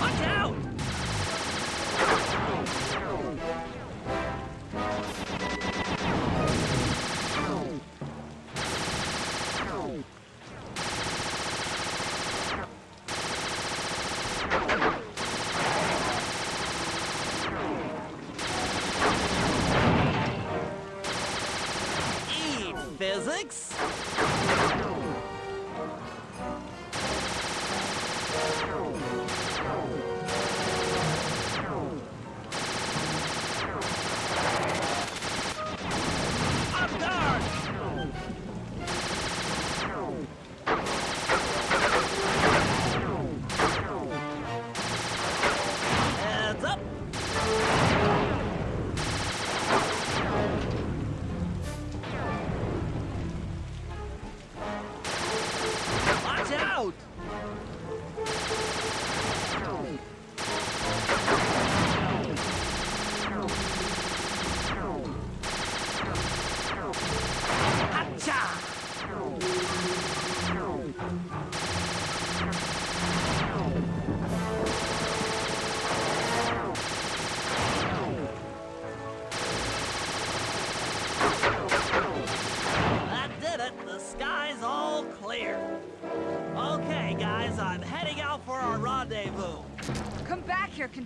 Watch out! Physics?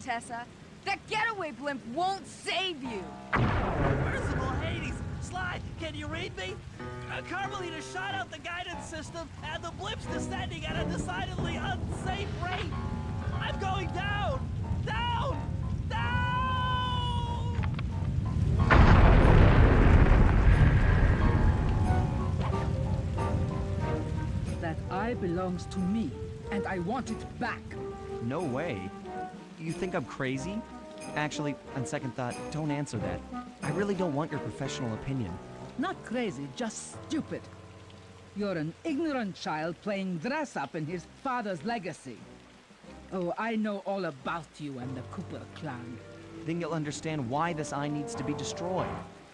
Contessa. That getaway blimp won't save you. Merciful Hades! Sly, can you read me? Carmelita shot out the guidance system, and the blimp's descending at a decidedly unsafe rate. I'm going down! Down! Down! That eye belongs to me, and I want it back. No way. You think I'm crazy? Actually, on second thought, don't answer that. I really don't want your professional opinion. Not crazy, just stupid. You're an ignorant child playing dress-up in his father's legacy. Oh, I know all about you and the Cooper clan. Then you'll understand why this eye needs to be destroyed.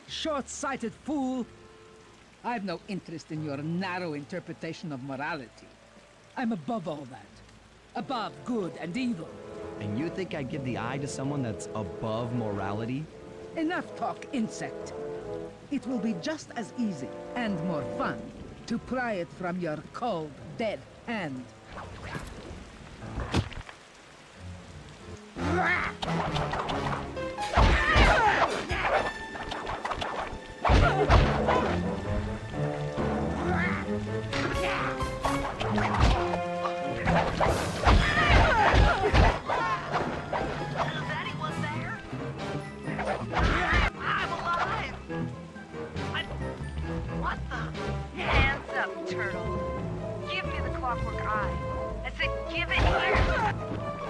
Short-sighted fool! I've no interest in your narrow interpretation of morality. I'm above all that. Above good and evil. And you think I'd give the eye to someone that's above morality? Enough talk, insect. It will be just as easy and more fun to pry it from your cold, dead hand. Is anyone there? I'm alive! What the? Hands up, turtle. Give me the clockwork eye. I said give it here.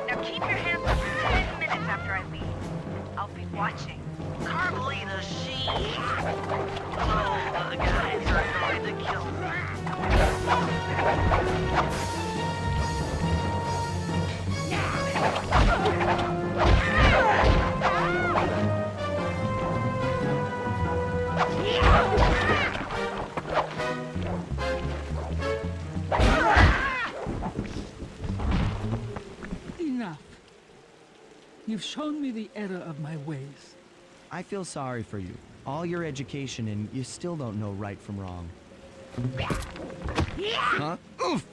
Now keep your hands up for 10 minutes after I leave. I'll be watching. Carmelita, she... Oh, the guys are going to kill me. Enough. You've shown me the error of my ways. I feel sorry for you. All your education and you still don't know right from wrong. Huh? Oof!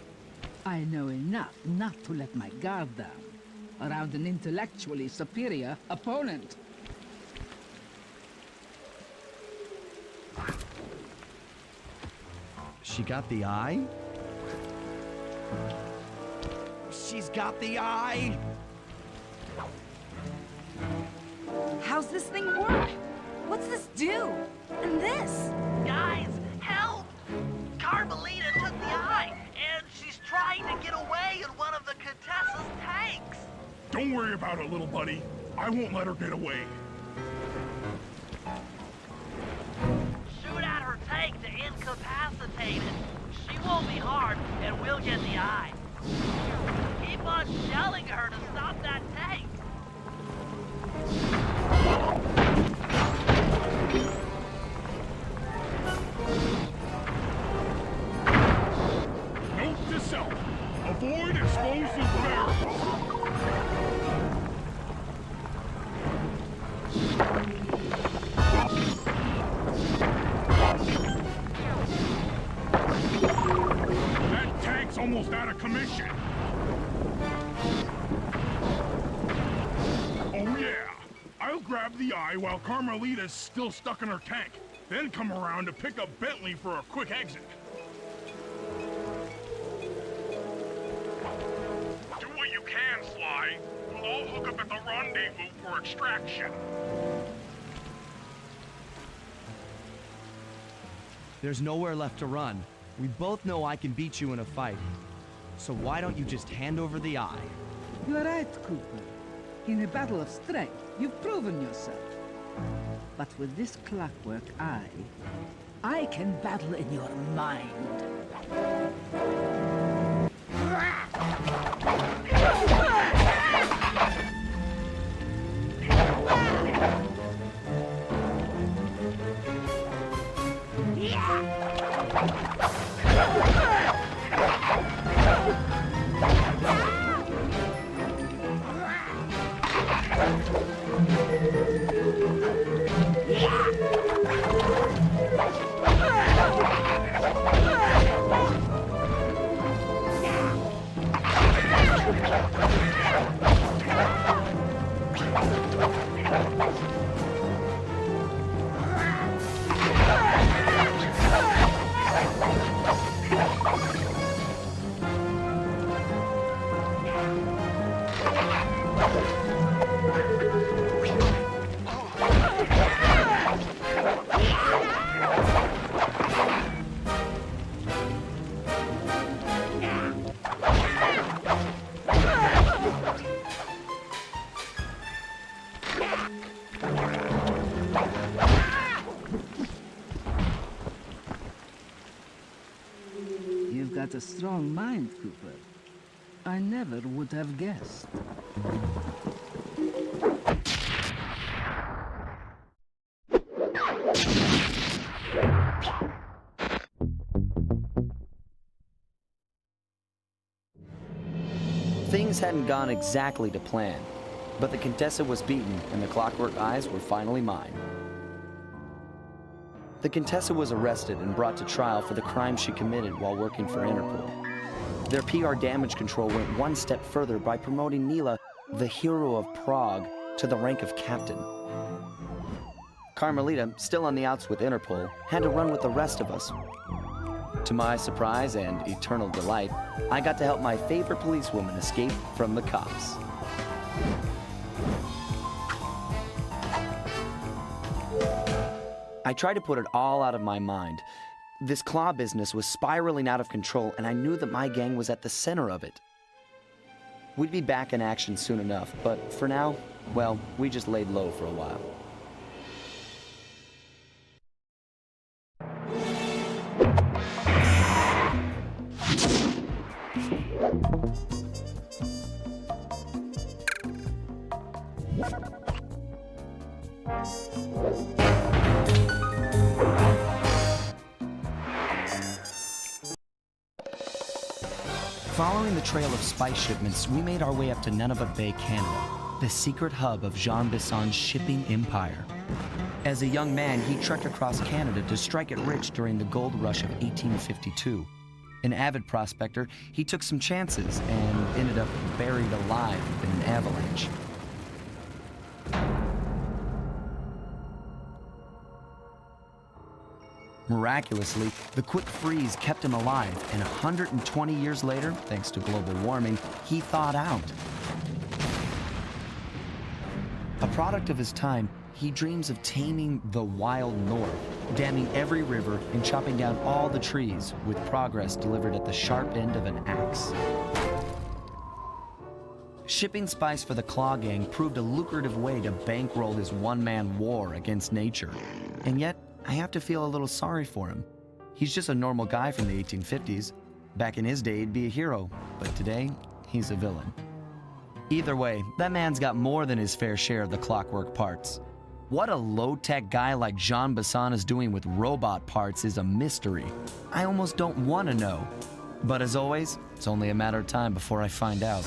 I know enough not to let my guard down around an intellectually superior opponent. She got the eye? She's got the eye! How's this thing work? What's this do? And this? Guys, help! Carmelita took the eye, and she's trying to get away in one of the Contessa's tanks. Don't worry about it, little buddy. I won't let her get away. Shoot at her tank to incapacitate it. She won't be harmed, and we'll get the eye. Keep on shelling her to stop that tank. Note to self. Avoid explosive barrels. That tank's almost out of commission. Oh yeah. I'll grab the eye while Carmelita's still stuck in her tank. Then come around to pick up Bentley for a quick exit. Do what you can, Sly. We'll all hook up at the rendezvous for extraction. There's nowhere left to run. We both know I can beat you in a fight. So why don't you just hand over the eye? You're right, Cooper. In a battle of strength, you've proven yourself. But with this clockwork eye, I can battle in your mind. You've got a strong mind, Cooper. I never would have guessed. Things hadn't gone exactly to plan, but the Contessa was beaten and the Clockwork Eyes were finally mine. The Contessa was arrested and brought to trial for the crime she committed while working for Interpol. Their PR damage control went one step further by promoting Neela, the hero of Prague, to the rank of captain. Carmelita, still on the outs with Interpol, had to run with the rest of us. To my surprise and eternal delight, I got to help my favorite policewoman escape from the cops. I tried to put it all out of my mind. This claw business was spiraling out of control, and I knew that my gang was at the center of it. We'd be back in action soon enough, but for now, well, we just laid low for a while. Following the trail of spice shipments, we made our way up to Nunavut Bay, Canada, the secret hub of Jean Bisson's shipping empire. As a young man, he trekked across Canada to strike it rich during the gold rush of 1852. An avid prospector, he took some chances and ended up buried alive in an avalanche. Miraculously, the quick freeze kept him alive, and 120 years later, thanks to global warming, he thawed out. A product of his time, he dreams of taming the wild north, damming every river and chopping down all the trees, with progress delivered at the sharp end of an axe. Shipping spice for the Claw Gang proved a lucrative way to bankroll his one-man war against nature. And yet, I have to feel a little sorry for him. He's just a normal guy from the 1850s. Back in his day, he'd be a hero, but today, he's a villain. Either way, that man's got more than his fair share of the clockwork parts. What a low-tech guy like Jean Bisson is doing with robot parts is a mystery. I almost don't want to know. But as always, it's only a matter of time before I find out.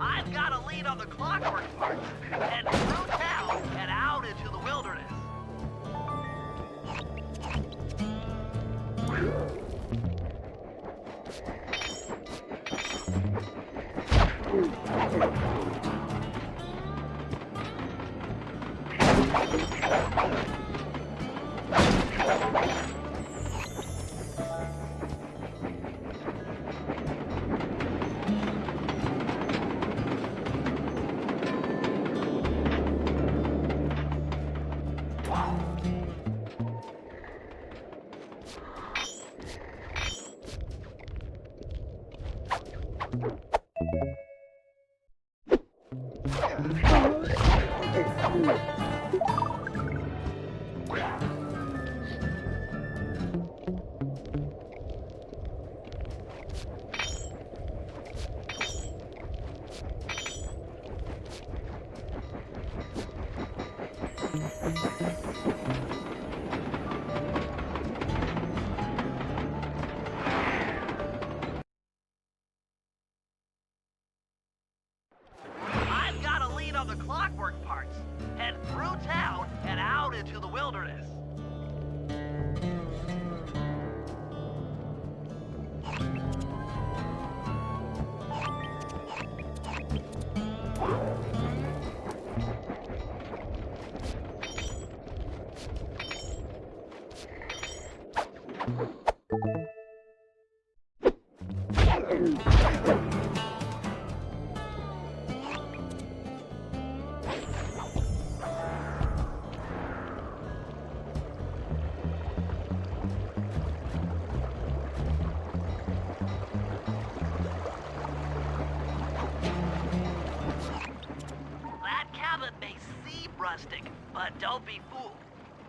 I've got a lead on the clockwork part. Head through town and out into the wilderness. That cabin may seem rustic, but don't be fooled.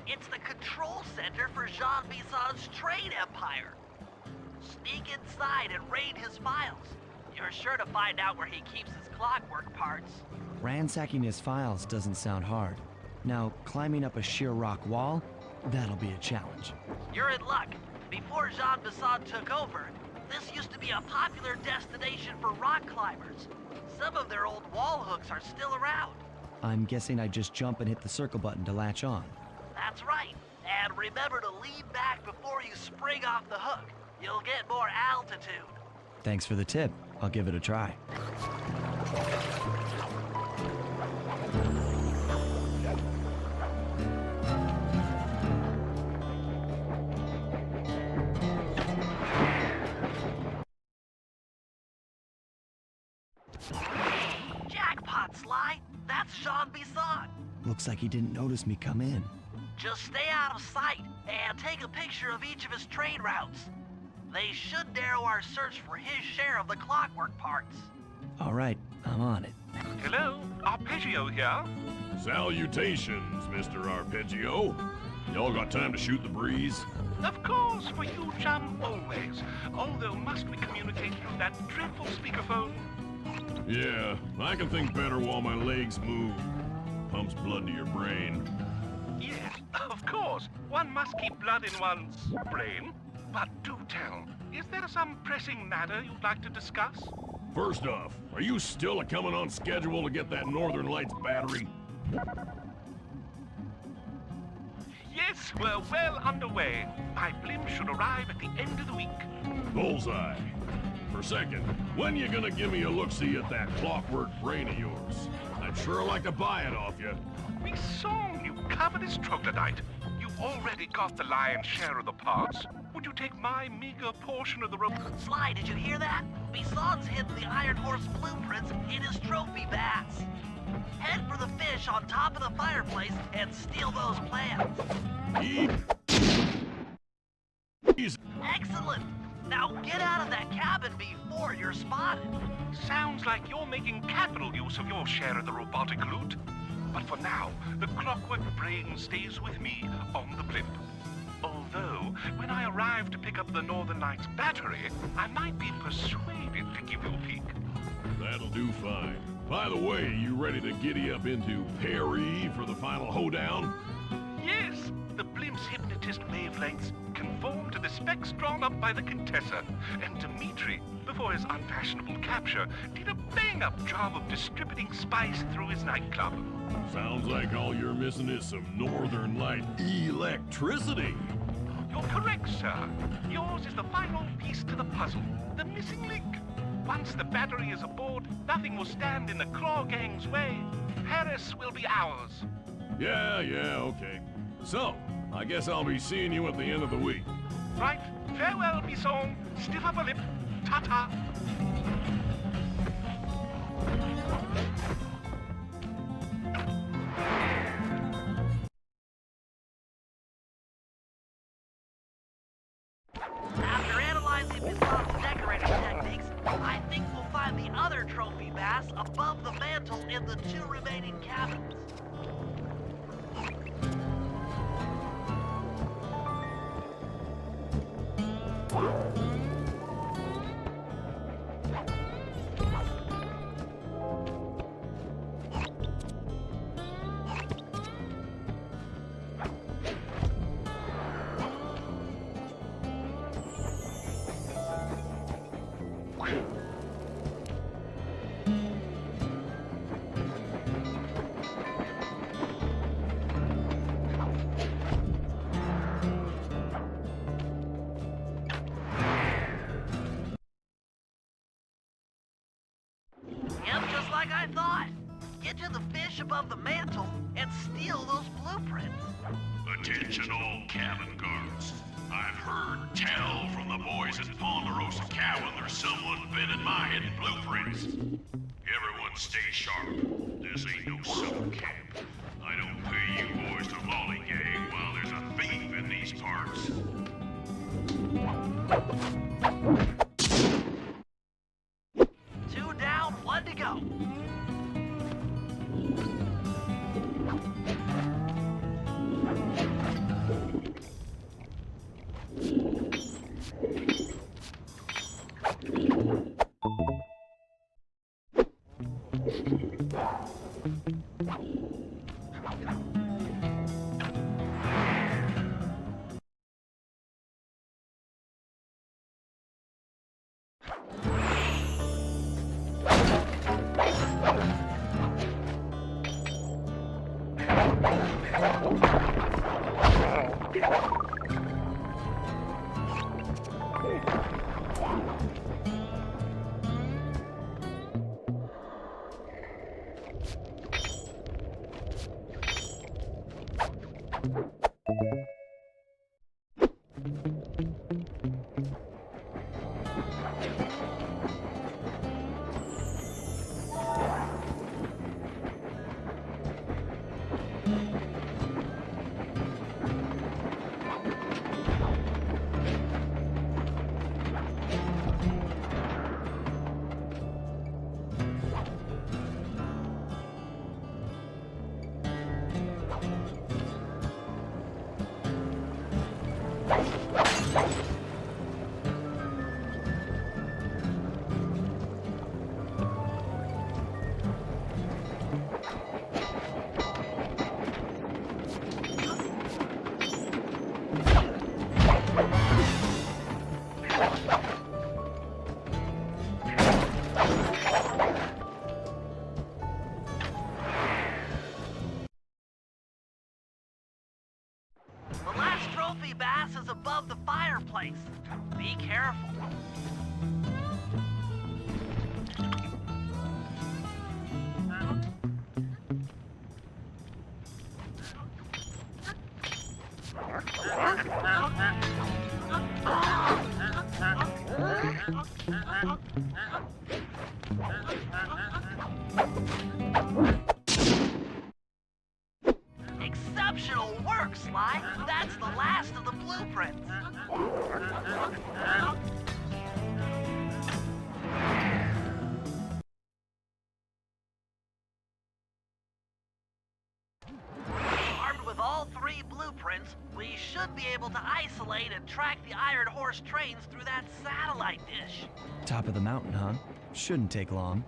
It's the control center for Jean Bison's trade empire. Sneak inside and raid his files. You're sure to find out where he keeps his clockwork parts. Ransacking his files doesn't sound hard. Now, climbing up a sheer rock wall, that'll be a challenge. You're in luck. Before Jean Bison took over, this used to be a popular destination for rock climbers. Some of their old wall hooks are still around. I'm guessing I just jump and hit the circle button to latch on. That's right. And remember to lean back before you spring off the hook. You'll get more altitude. Thanks for the tip. I'll give it a try. Jackpot, Sly. That's Jean Bison. Looks like he didn't notice me come in. Just stay out of sight and take a picture of each of his trade routes. They should narrow our search for his share of the clockwork parts. All right, I'm on it. Hello, Arpeggio here. Salutations, Mr. Arpeggio. Y'all got time to shoot the breeze? Of course, for you, chum, always. Although, must we communicate through that dreadful speakerphone? Yeah, I can think better while my legs move. Pumps blood to your brain. Yes, of course. One must keep blood in one's brain. But do tell, is there some pressing matter you'd like to discuss? First off, are you still coming on schedule to get that Northern Lights battery? Yes, we're well underway. My blimp should arrive at the end of the week. Bullseye. For second, when you gonna give me a look-see at that clockwork brain of yours? I'd sure like to buy it off you. We saw you covetous troglodyte. You already got the lion's share of the parts. Would you take my meager portion of the rope? Sly, did you hear that? Bison's hidden the Iron Horse blueprints in his trophy bass. Head for the fish on top of the fireplace and steal those plans. Easy. Excellent! Now get out of that cabin before you're spotted. Sounds like you're making capital use of your share of the robotic loot. But for now, the clockwork brain stays with me on the blimp. Although, when I arrive to pick up the Northern Lights battery, I might be persuaded to give you a peek. That'll do fine. By the way, you ready to giddy up into Perry for the final hoedown? Yes, the blimp's hypnotist wavelengths conform to the specs drawn up by the Contessa, and Dimitri, before his unfashionable capture, did a bang-up job of distributing spice through his nightclub. Sounds like all you're missing is some Northern Light electricity. You're correct, sir. Yours is the final piece to the puzzle, the missing link. Once the battery is aboard, nothing will stand in the Claw Gang's way. Paris will be ours. Yeah, okay. So, I guess I'll be seeing you at the end of the week. Right, farewell, Bison. Stiff upper lip. Ta-ta. After analyzing Bison's decorating techniques, I think we'll find the other trophy bass above the mantle in the two remaining cabins. Yep, just like I thought. Get to the fish above the mantle and steal those blueprints. Attention all cabin guards. I've heard tell from the boys at Ponderosa Cowan there's someone bending my hidden blueprints. Everyone stay sharp. This ain't no summer camp. I don't pay you boys to lollygag while there's a thief in these parts. Two down, one to go. The last trophy bass is above the fireplace. Be careful. Exceptional work, Sly. That's the last of the blueprints. Armed with all three blueprints, we should be able to isolate and track the Iron Horse trains through that satellite dish. Top of the mountain, huh? Shouldn't take long.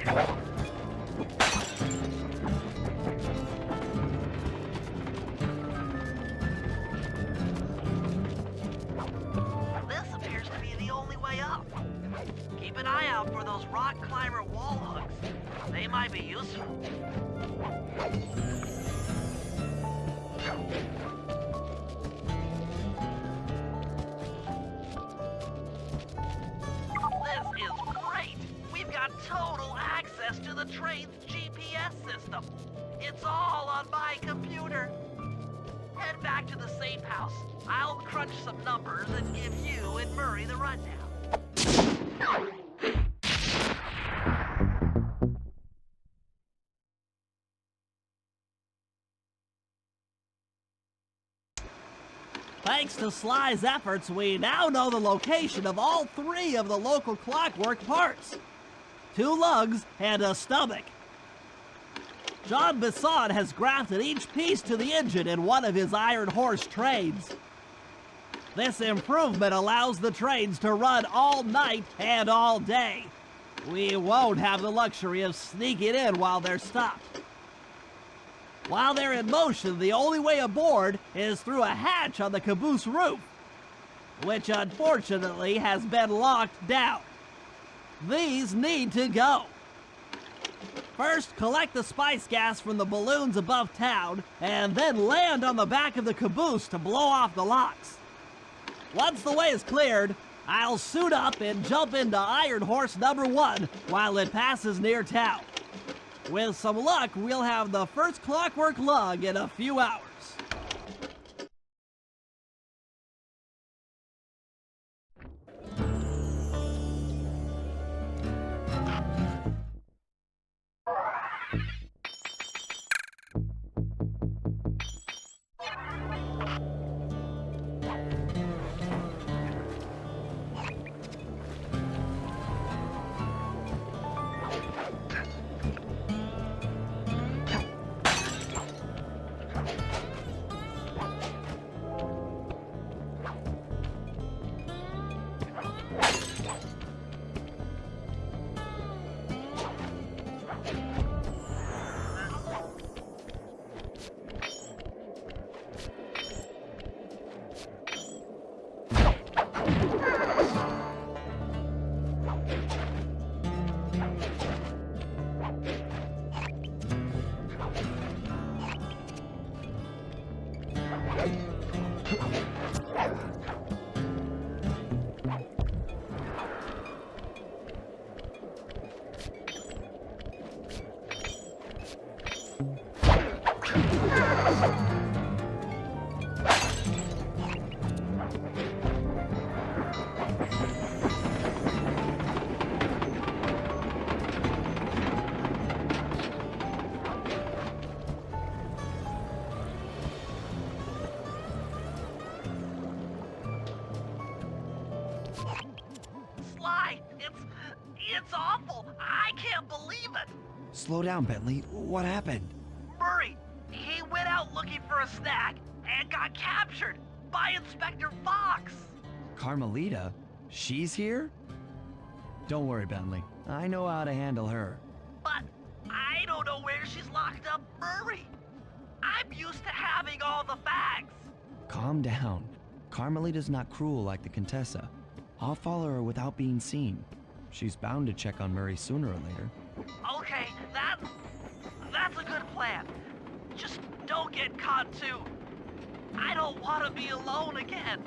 This appears to be the only way up. Keep an eye out for those rock climber wall hooks. They might be useful. This is great! We've got total access to the train's GPS system. It's all on my computer. Head back to the safe house. I'll crunch some numbers and give you and Murray the rundown. Thanks to Sly's efforts, we now know the location of all 3 of the local clockwork parts. 2 lugs and a stomach. John Bisson has grafted each piece to the engine in one of his Iron Horse trains. This improvement allows the trains to run all night and all day. We won't have the luxury of sneaking in while they're stopped. While they're in motion, the only way aboard is through a hatch on the caboose roof, which unfortunately has been locked down. These need to go. First, collect the spice gas from the balloons above town, and then land on the back of the caboose to blow off the locks. Once the way is cleared, I'll suit up and jump into Iron Horse number 1 while it passes near town. With some luck, we'll have the first clockwork lug in a few hours. It's awful. I can't believe it. Slow down, Bentley. What happened? Murray, he went out looking for a snack and got captured by Inspector Fox. Carmelita? She's here? Don't worry, Bentley. I know how to handle her. But I don't know where she's locked up, Murray. I'm used to having all the facts. Calm down. Carmelita's not cruel like the Contessa. I'll follow her without being seen. She's bound to check on Murray sooner or later. Okay, that's a good plan. Just don't get caught too. I don't want to be alone again.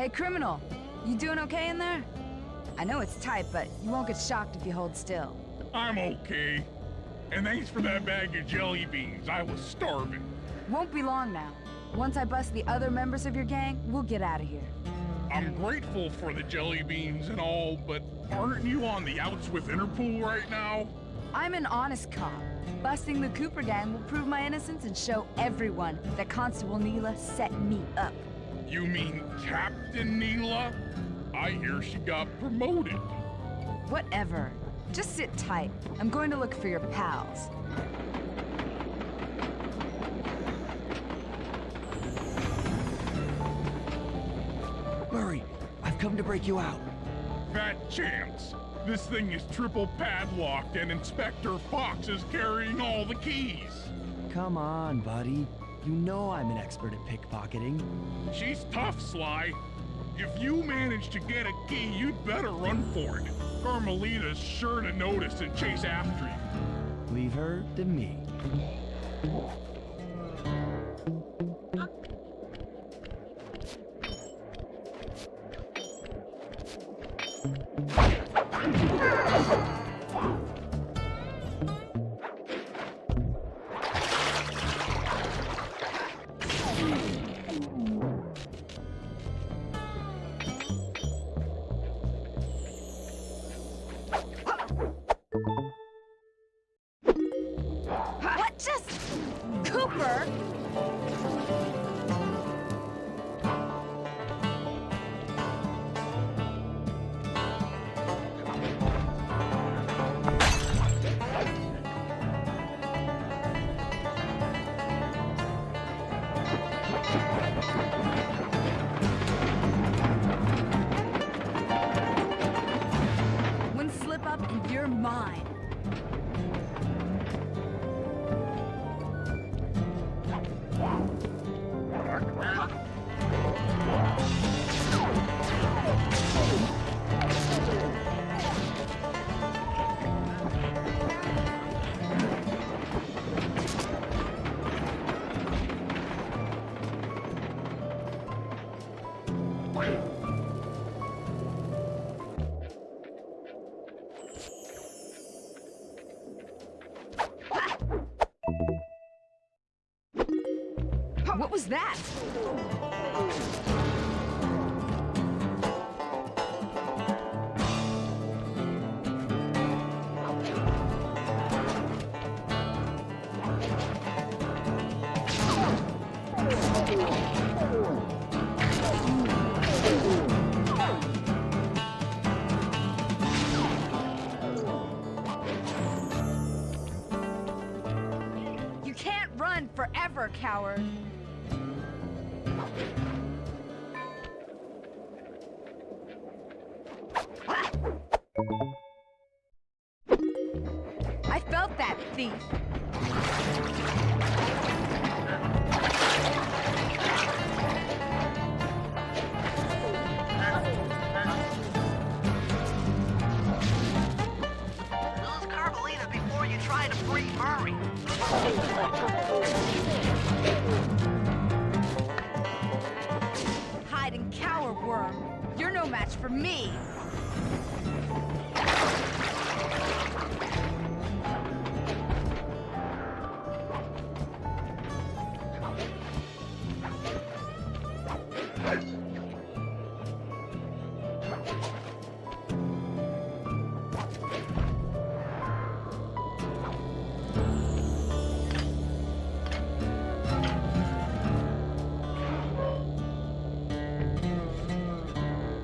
Hey, criminal. You doing okay in there? I know it's tight, but you won't get shocked if you hold still. I'm okay. And thanks for that bag of jelly beans. I was starving. Won't be long now. Once I bust the other members of your gang, we'll get out of here. I'm grateful for the jelly beans and all, but aren't you on the outs with Interpol right now? I'm an honest cop. Busting the Cooper gang will prove my innocence and show everyone that Constable Neela set me up. You mean Captain Neela? I hear she got promoted. Whatever. Just sit tight. I'm going to look for your pals. Murray, I've come to break you out. Fat chance. This thing is triple padlocked and Inspector Fox is carrying all the keys. Come on, buddy. You know I'm an expert at pickpocketing. She's tough, Sly. If you manage to get a key, you'd better run for it. Carmelita's sure to notice and chase after you. Leave her to me. What just... Cooper? One slip up and you're mine. What was that? You can't run forever, coward. I felt that, thief. Lose Carmelita before you try to free Murray. Hide and cower, worm. You're no match for me.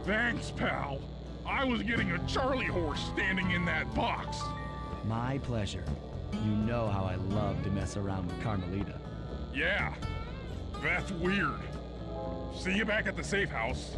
Thanks, pal. I was getting a Charlie horse standing in that box. My pleasure. You know how I love to mess around with Carmelita. Yeah, that's weird. See you back at the safe house.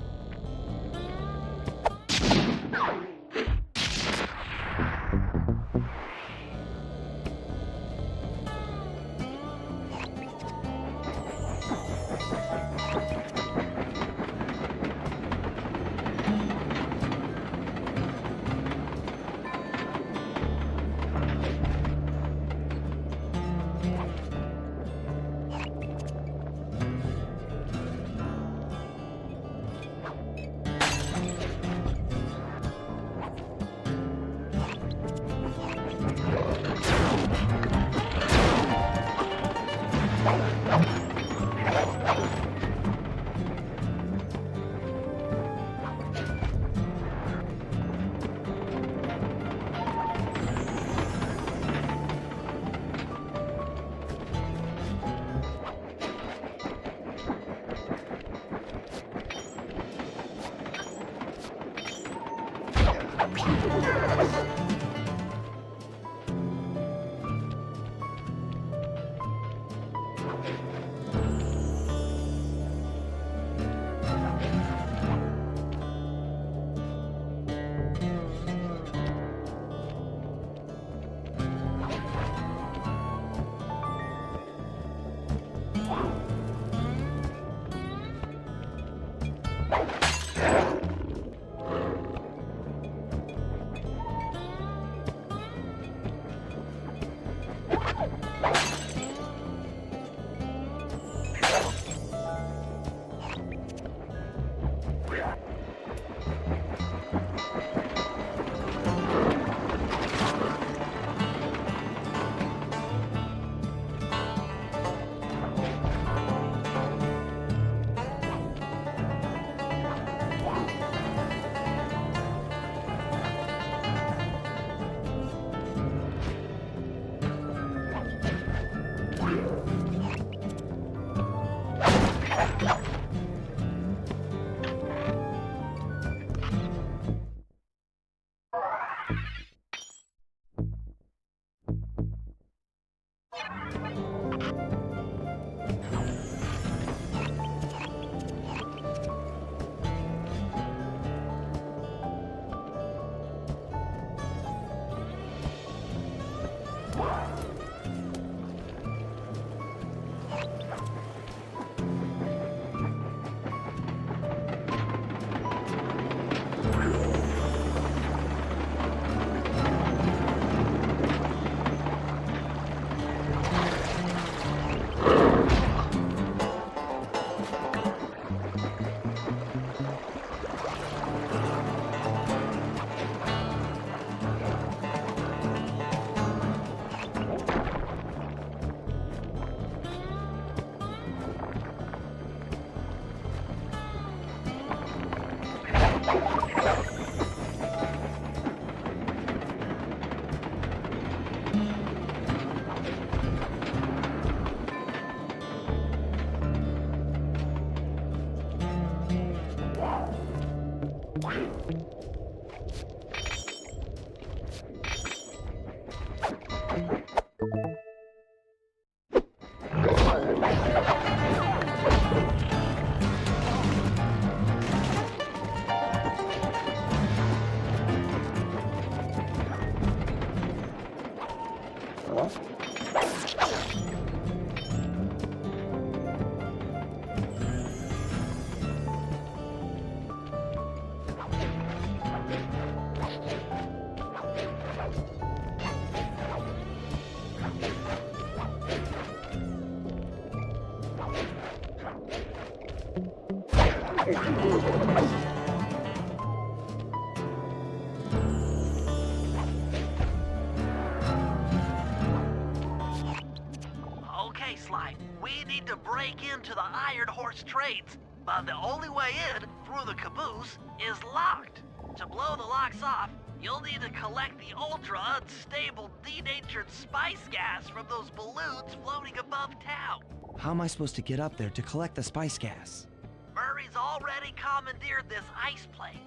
Okay, Sly, we need to break into the Iron Horse trades, but the only way in, through the caboose, is locked. To blow the locks off, you'll need to collect the ultra-unstable, denatured spice gas from those balloons floating above town. How am I supposed to get up there to collect the spice gas? Murray's already commandeered this ice plane.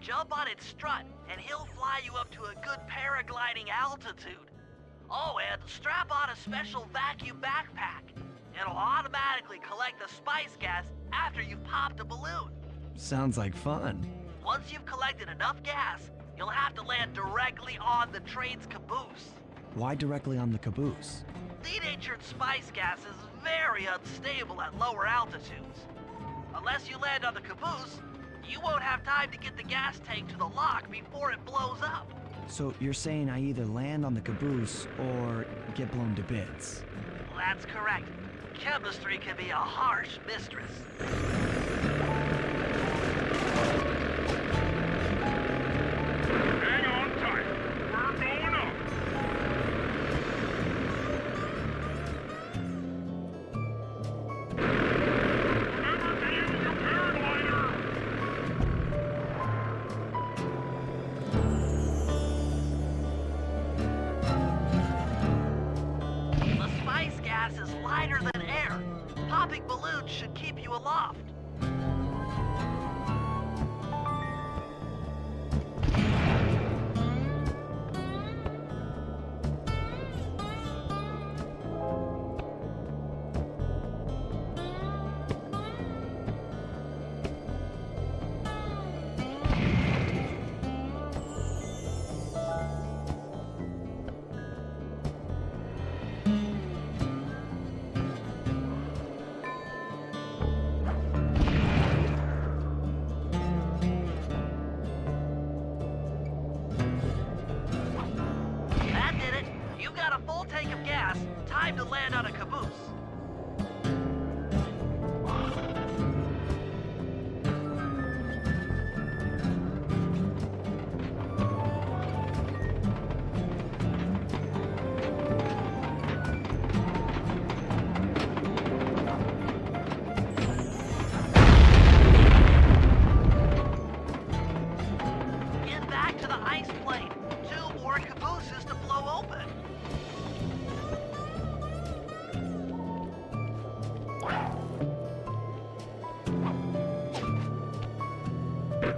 Jump on its strut, and he'll fly you up to a good paragliding altitude. Oh, and strap on a special vacuum backpack. It'll automatically collect the spice gas after you've popped a balloon. Sounds like fun. Once you've collected enough gas, you'll have to land directly on the train's caboose. Why directly on the caboose? Denatured spice gas is very unstable at lower altitudes. Unless you land on the caboose, you won't have time to get the gas tank to the lock before it blows up. So you're saying I either land on the caboose or get blown to bits? That's correct. Chemistry can be a harsh mistress. Hang on tight. We're going up. Remember to use your paraglider. The spice gas is lighter than air. Popping balloons should keep you aloft. time to land on a caboose. Get back to the ice plane. 2 more cabooses to blow open.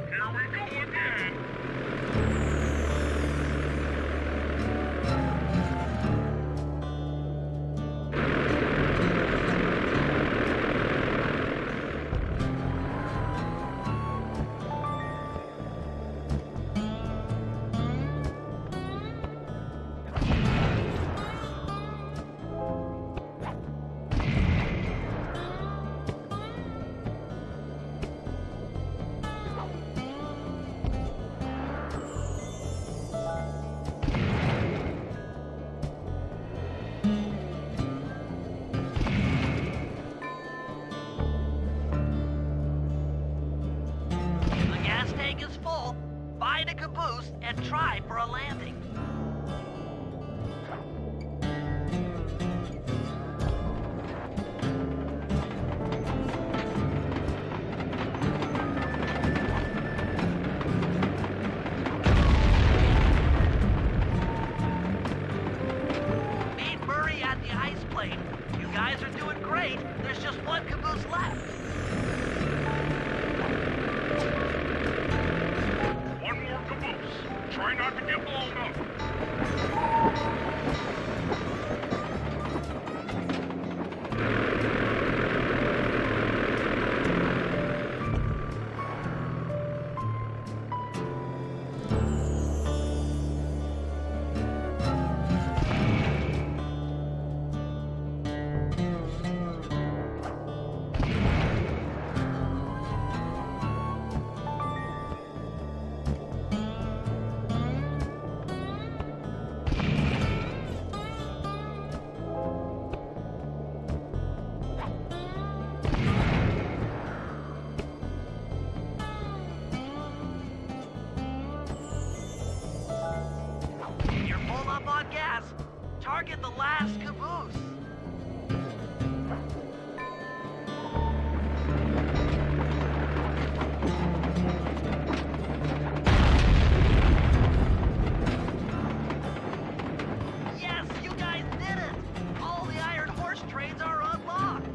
Here we go again. The gas tank is full. Find a caboose and try for a landing. Meet Murray at the ice plane. You guys are doing great. There's just 1 caboose left. One more caboose. Try not to get blown up. You're full up on gas. Target the last caboose. Yes, you guys did it! All the Iron Horse trains are unlocked.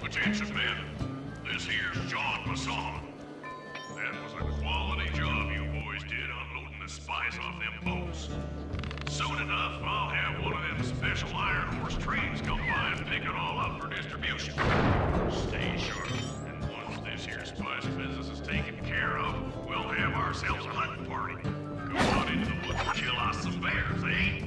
Attention, men. This here's John Masson. That was a quality job you boys did unloading the spice off them boats. Soon enough, I'll have one of them special Iron Horse trains come by and pick it all up for distribution. Stay sharp, and once this here spice business is taken care of, we'll have ourselves a hunting party. Go out into the woods and kill us some bears, eh?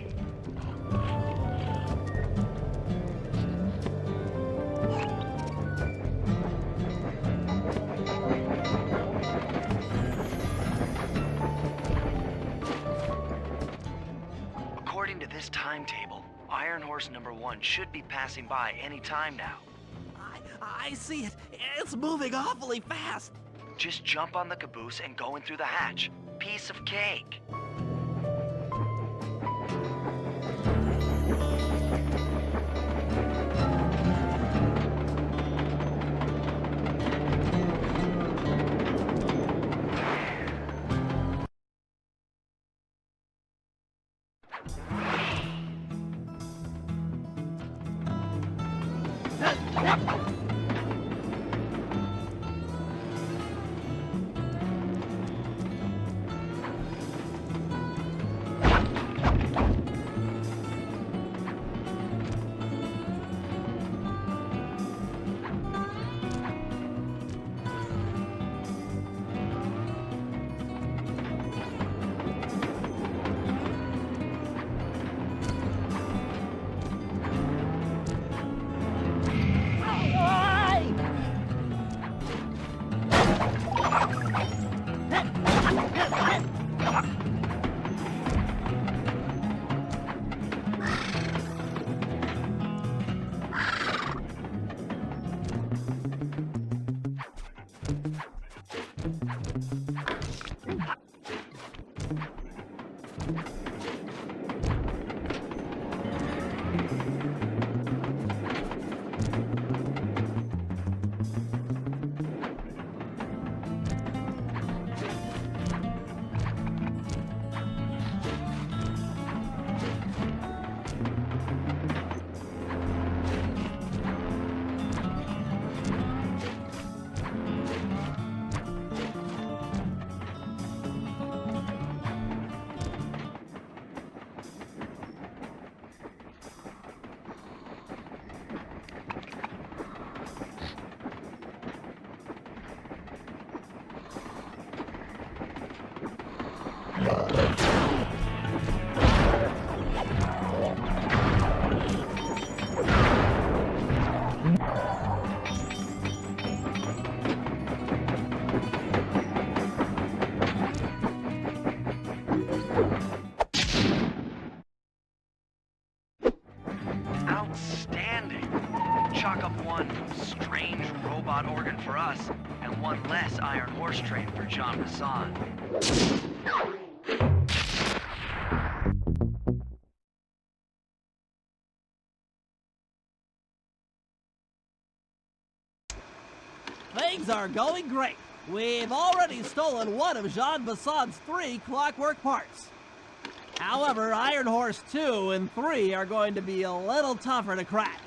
According to this timetable, Iron Horse number 1 should be passing by any time now. I see it. It's moving awfully fast. Just jump on the caboose and go in through the hatch. Piece of cake. Outstanding! Chalk up one strange robot organ for us, and one less Iron Horse train for John Bassan. Things are going great. We've already stolen one of Jean Bassan's 3 clockwork parts. However, Iron Horse 2 and 3 are going to be a little tougher to crack.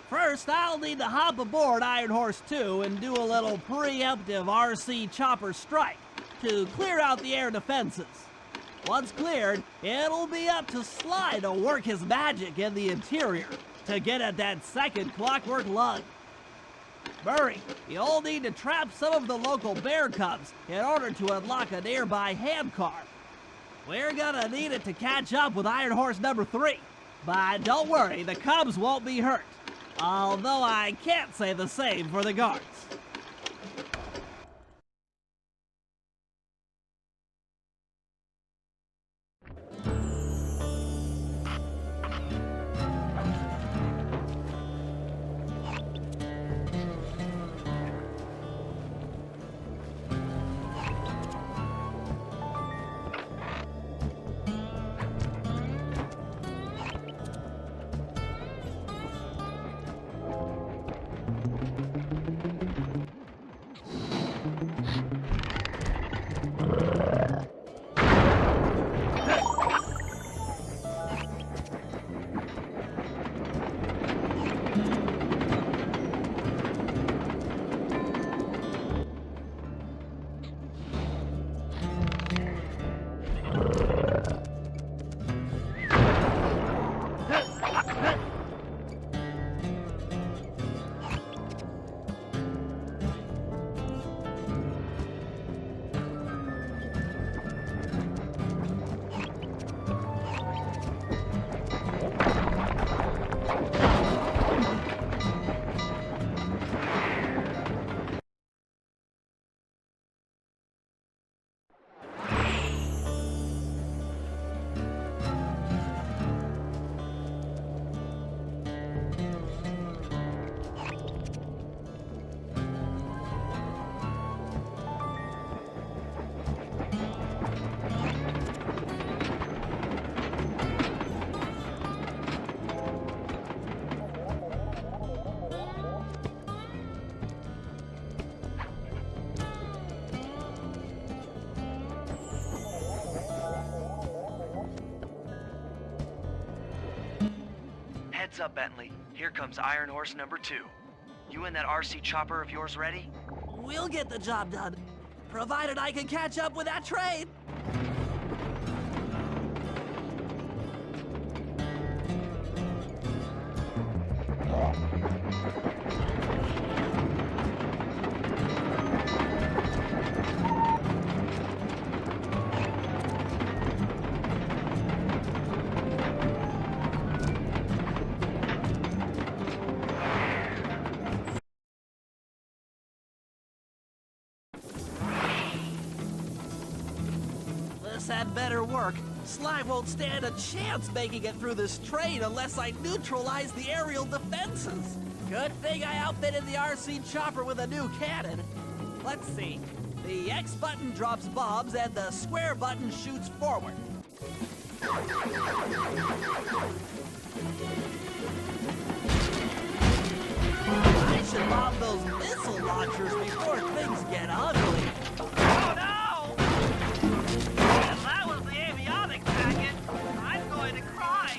First, I'll need to hop aboard Iron Horse 2 and do a little preemptive RC chopper strike to clear out the air defenses. Once cleared, it'll be up to Sly to work his magic in the interior to get at that second clockwork lug. Murray, you'll need to trap some of the local bear cubs in order to unlock a nearby hand car. We're gonna need it to catch up with Iron Horse number 3. But don't worry, the cubs won't be hurt. Although I can't say the same for the guards. Heads up, Bentley. Here comes Iron Horse number 2. You and that RC chopper of yours ready? We'll get the job done, provided I can catch up with that train. This had better work. Sly won't stand a chance making it through this train unless I neutralize the aerial defenses. Good thing I outfitted the RC chopper with a new cannon. Let's see. The X button drops bombs and the square button shoots forward. I should bomb those missile launchers before things get ugly. Oh no! If that was the avionics packet, I'm going to cry.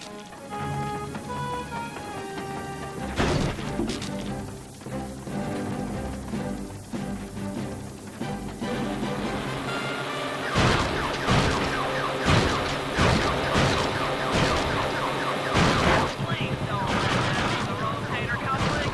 Please don't let that be the rotator coupling.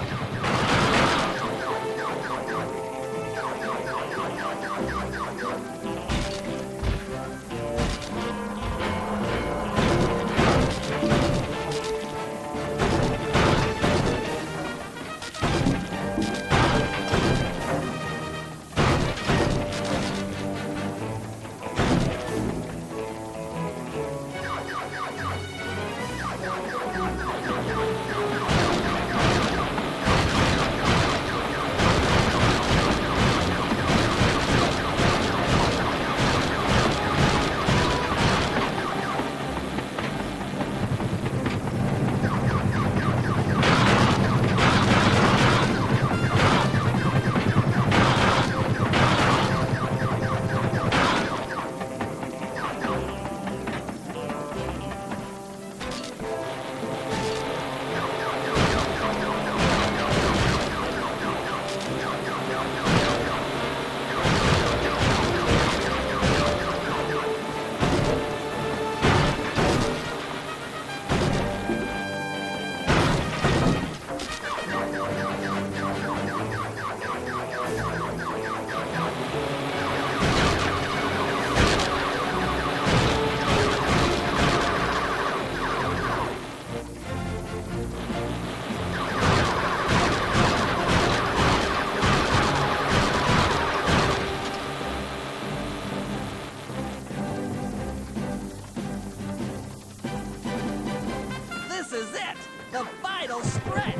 This is it! The final stretch!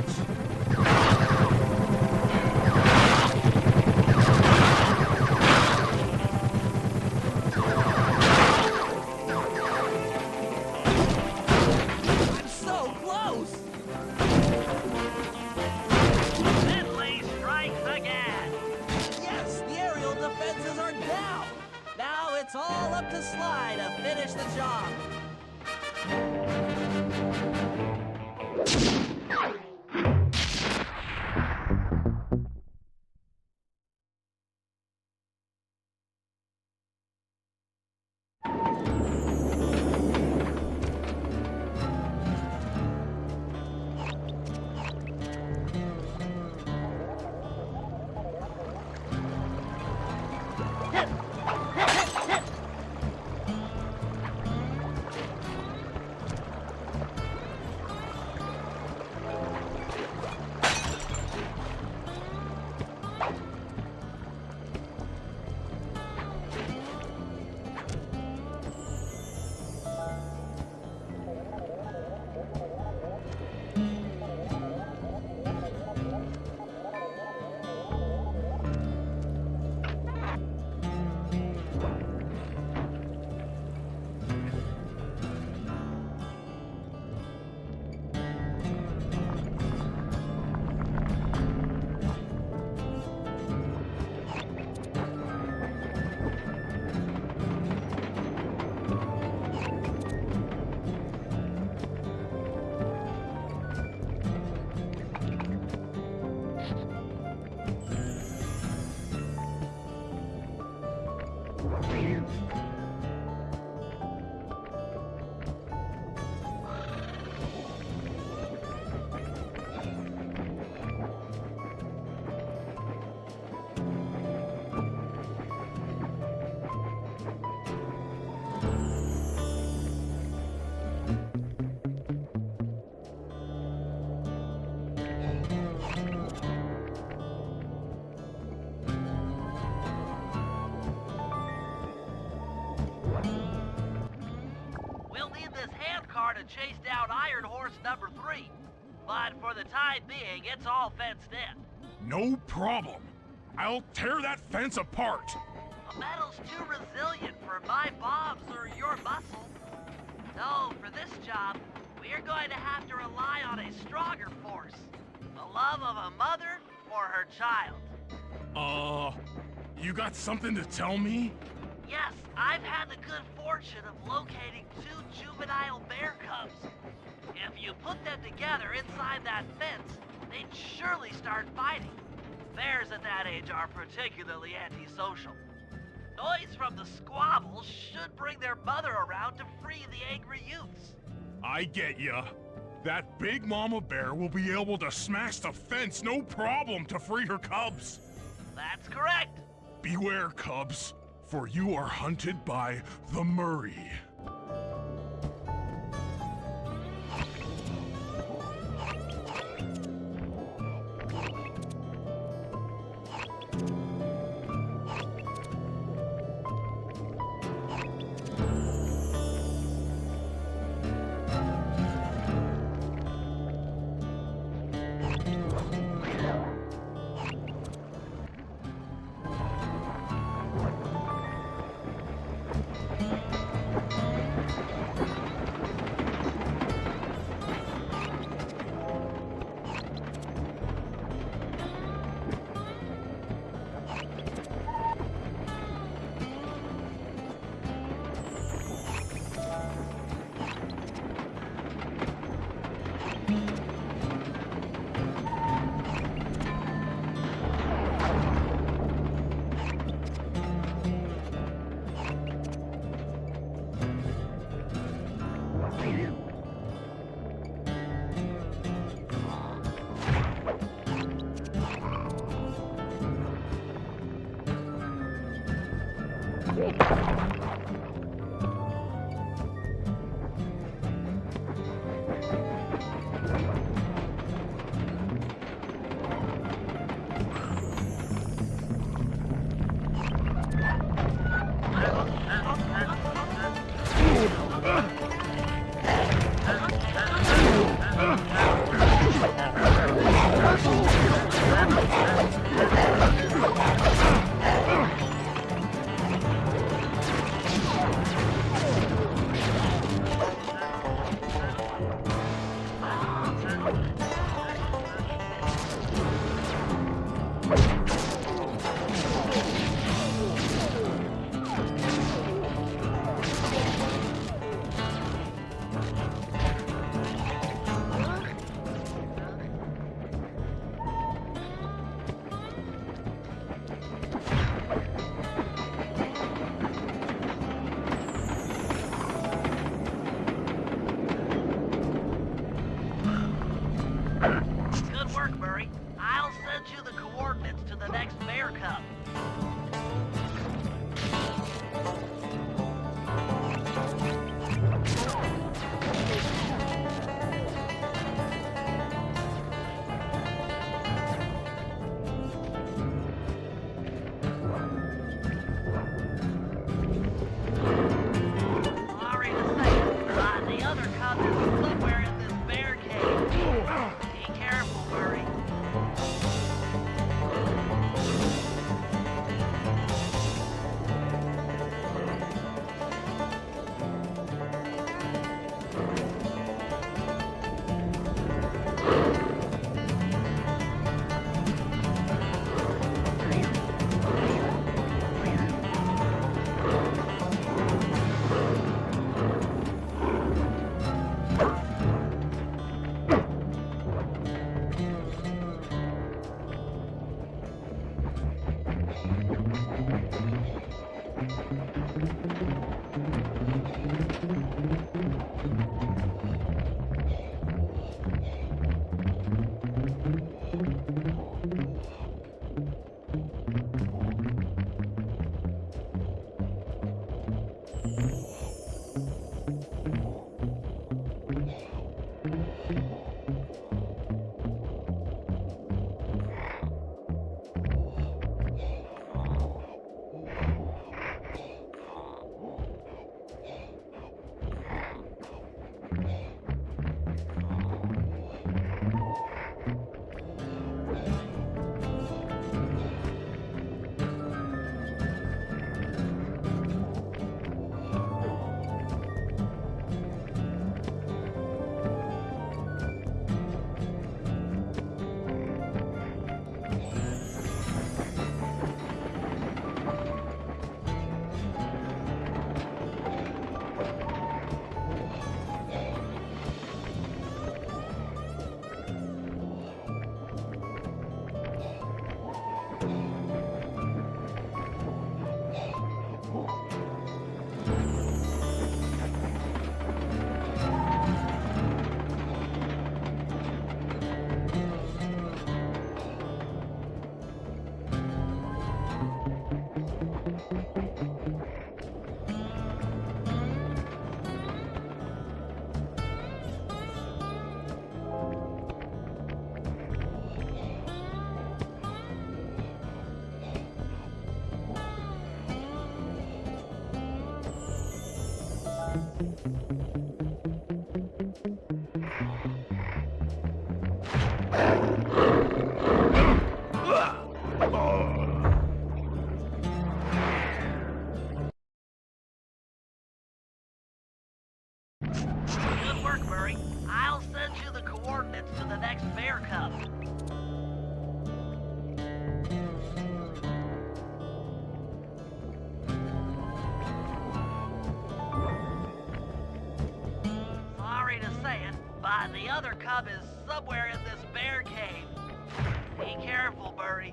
I'm so close! Bentley strikes again. Yes, the aerial defenses are down! Now it's all up to Sly to finish the job. We'll need this handcar to chase down Iron Horse number 3. But for the time being, it's all fenced in. No problem. I'll tear that fence apart. The metal's too resilient for my bombs or your muscle. So, for this job, we're going to have to rely on a stronger force. The love of a mother or her child. You got something to tell me? Yes, I've had the good fortune of locating 2 juvenile bear cubs. If you put them together inside that fence, they'd surely start fighting. Bears at that age are particularly antisocial. Noise from the squabbles should bring their mother around to free the angry youths. I get ya. That big mama bear will be able to smash the fence no problem to free her cubs. That's correct. Beware, cubs, for you are hunted by the Murray. Good work, Murray. I'll send you the coordinates to the next bear cub. Sorry to say, the other cub is somewhere in this bear cave. Be careful, Murray. Good work, Murray. I'll send you the coordinates to the next bear cub. Sorry to say it, but the other cub is somewhere in this bear cave. Be careful, Murray.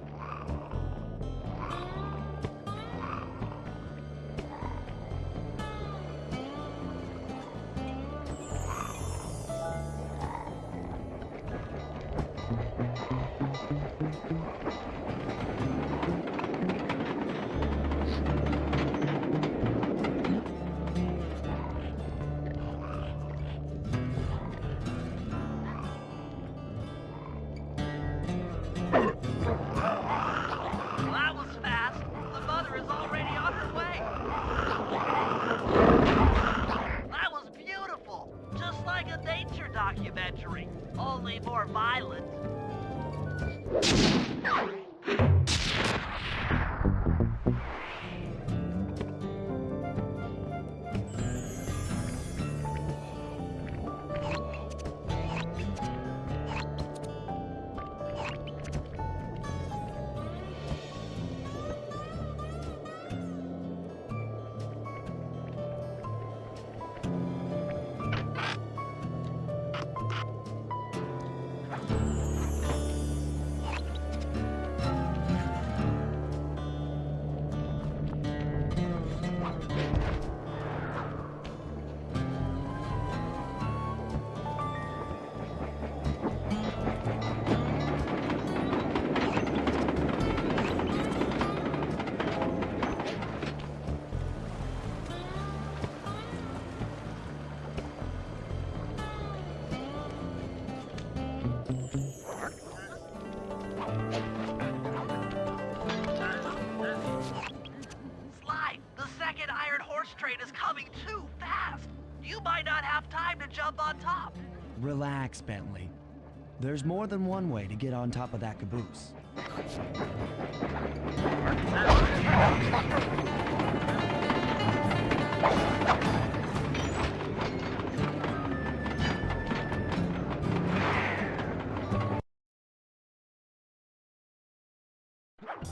That was fast. The mother is already on her way. That was beautiful. Just like a nature documentary, only more violent. Sly, the second iron horse train is coming too fast. You might not have time to jump on top. Relax, Bentley. There's more than one way to get on top of that caboose.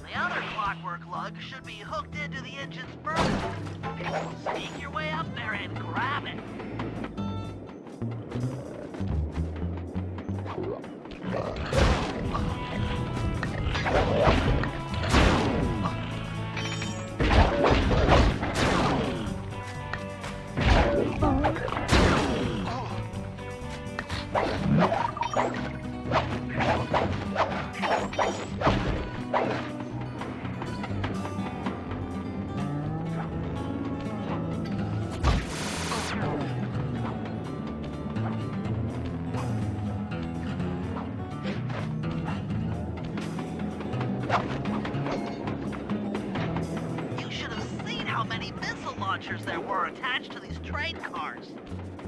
The other clockwork lug should be hooked into the engine's furnace. Sneak your way up there and grab it. You should have seen how many missile launchers there were attached to these train cars.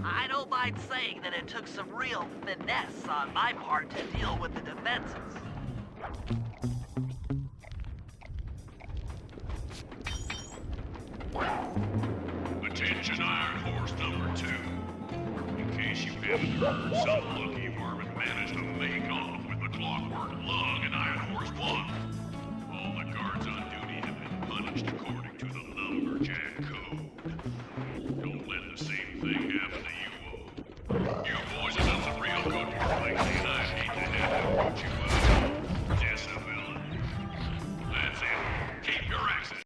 I don't mind saying that it took some real finesse on my part to deal with the defenses. Attention Iron Horse number 2. In case you haven't heard, some lucky worm managed to make off with the clockwork lug in Iron Horse 1. All the guards on duty have been punished according to the lumberjack code. Don't let the same thing happen to you all. You boys have done some real good work lately, and I hate to have to put you out. Disability. That's it. Keep your axes.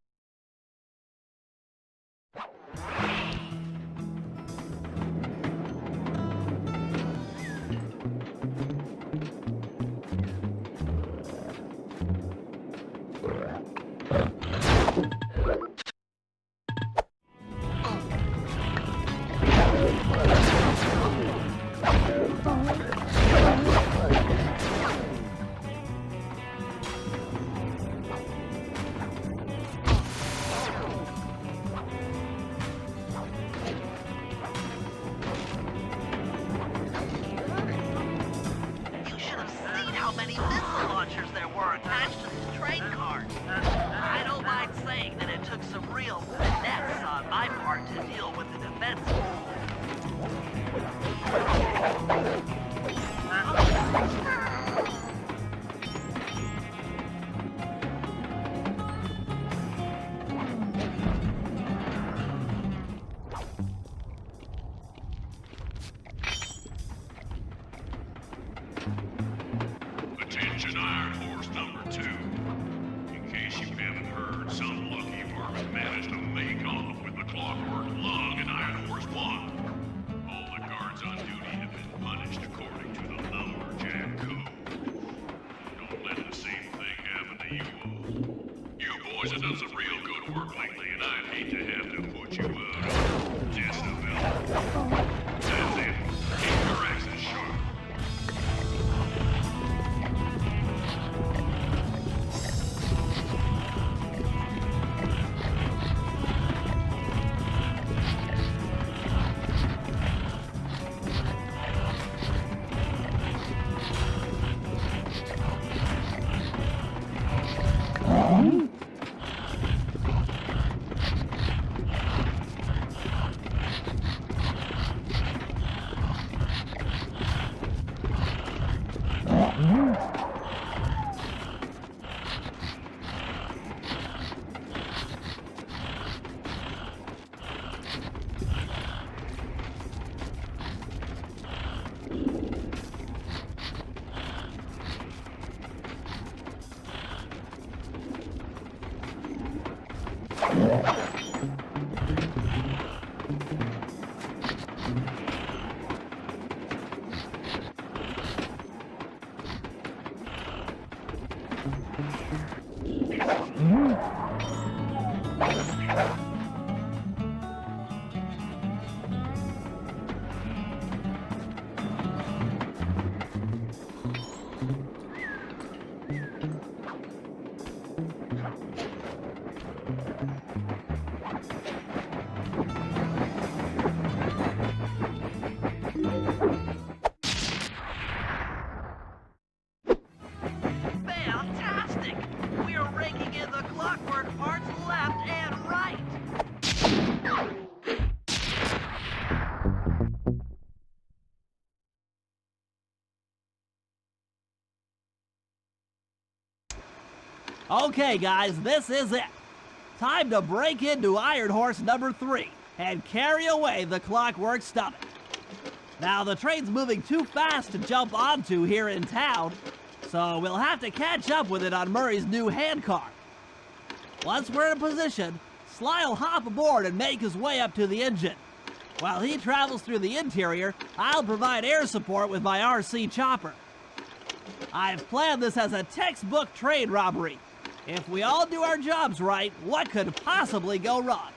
You should have seen how many missile launchers there were attached to these train cars. managed to make off with the Clockwork Lug and Iron Horse 1. All the guards on duty have been punished according to the Lumberjack Code. Don't let the same thing happen to you all. You boys have done some real good work lately, and I'd hate to have to put you out. Jezebel. That's it. Keep your axes sharp. Fantastic! We are raking in the clockwork parts left and right! Okay, guys, this is it. Time to break into Iron Horse number 3 and carry away the Clockwork Stomach. Now, the train's moving too fast to jump onto here in town, so we'll have to catch up with it on Murray's new handcar. Once we're in position, Sly'll hop aboard and make his way up to the engine. While he travels through the interior, I'll provide air support with my RC chopper. I've planned this as a textbook train robbery. If we all do our jobs right, what could possibly go wrong?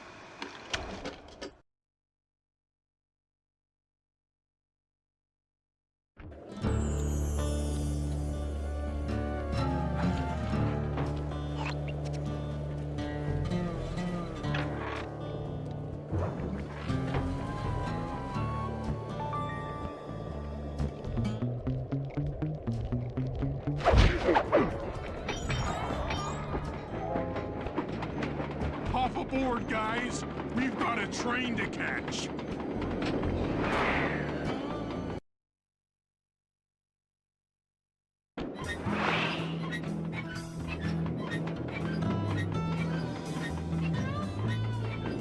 Hop aboard, guys. We've got a train to catch.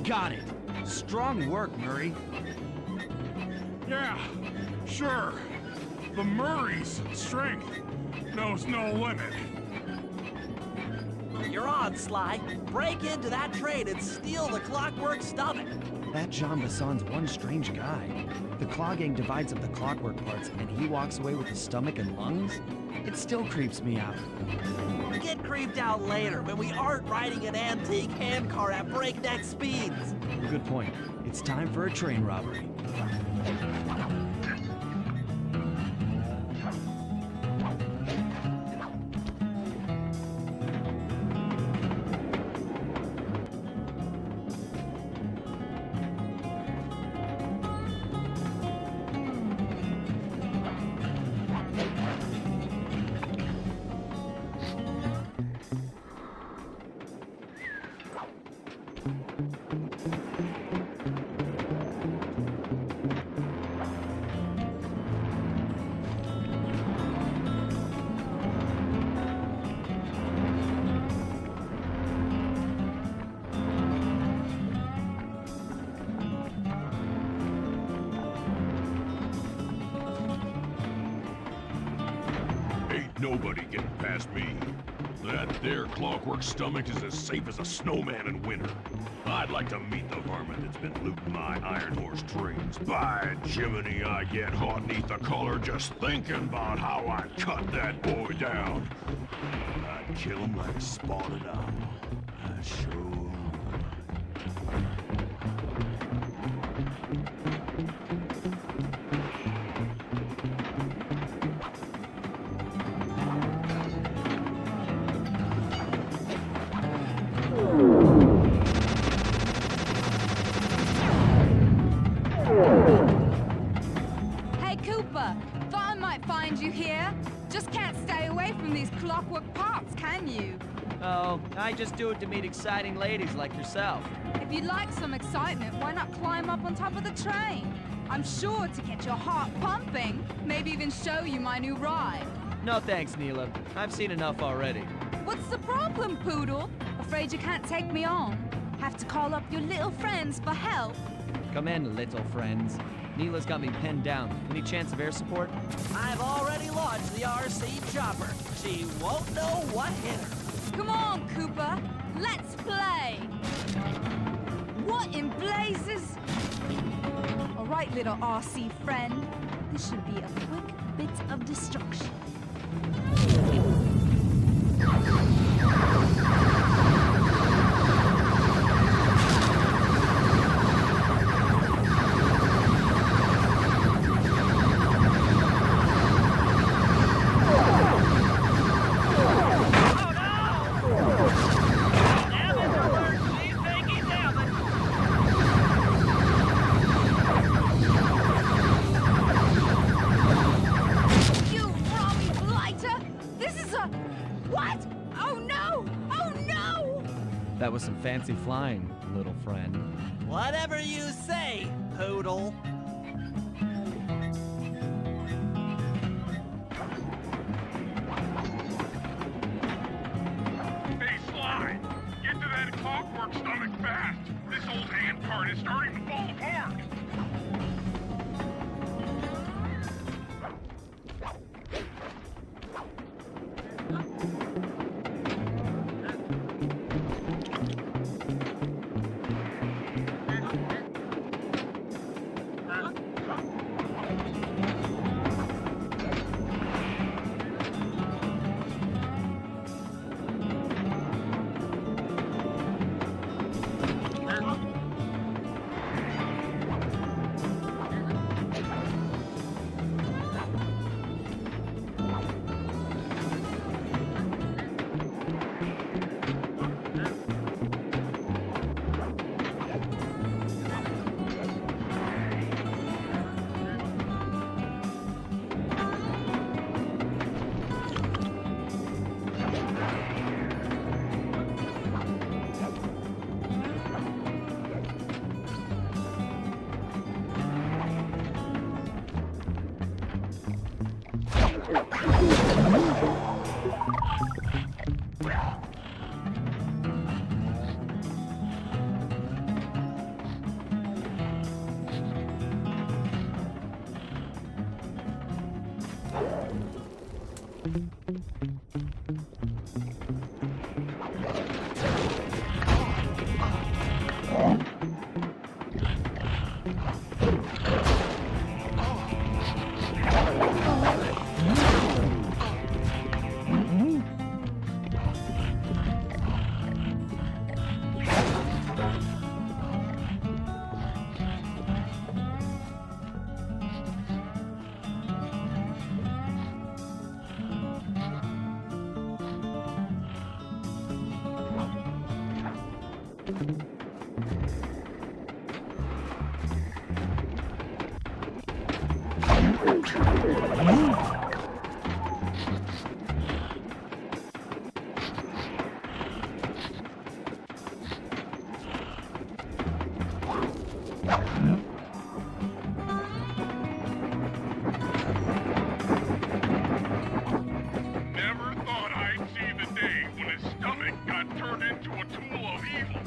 Got it. Strong work, Murray. Yeah, sure. The Murray's strength knows no limit. You're on, Sly. Break into that train and steal the Clockwork Stomach. That Jean Basson's one strange guy. The Claw Gang divides up the clockwork parts and he walks away with the stomach and lungs? It still creeps me out. Get creeped out later when we aren't riding an antique handcar at breakneck speeds. Good point. It's time for a train robbery. Ain't nobody getting past me. The That there clockwork stomach is as safe as a snowman in winter. I'd like to meet the vermin that's been looting my Iron Horse trains. By Jiminy, I get hot neath the collar just thinking about how I'd cut that boy down. I'd kill him like a spotted owl. I sure would. Hey, Cooper. Thought I might find you here. Just can't stay away from these clockwork parts, can you? Oh, I just do it to meet exciting ladies like yourself. If you'd like some excitement, why not climb up on top of the train? I'm sure to get your heart pumping. Maybe even show you my new ride. No thanks, Neela. I've seen enough already. What's the problem, Poodle? Afraid you can't take me on? Have to call up your little friends for help? Come in, little friends. Neela's got me pinned down. Any chance of air support? I've already launched the RC chopper. She won't know what hit her. Come on, Cooper. Let's play. What in blazes? All right, little RC friend. This should be a quick bit of destruction. You Robbie Blighter! This is a... What? Oh no! Oh no! That was some fancy flying, little friend. Whatever you say, Poodle. Hey, Sly! Get to that clockwork stomach fast! This old hand part is starting to fall apart! Never thought I'd see the day when his stomach got turned into a tool of evil.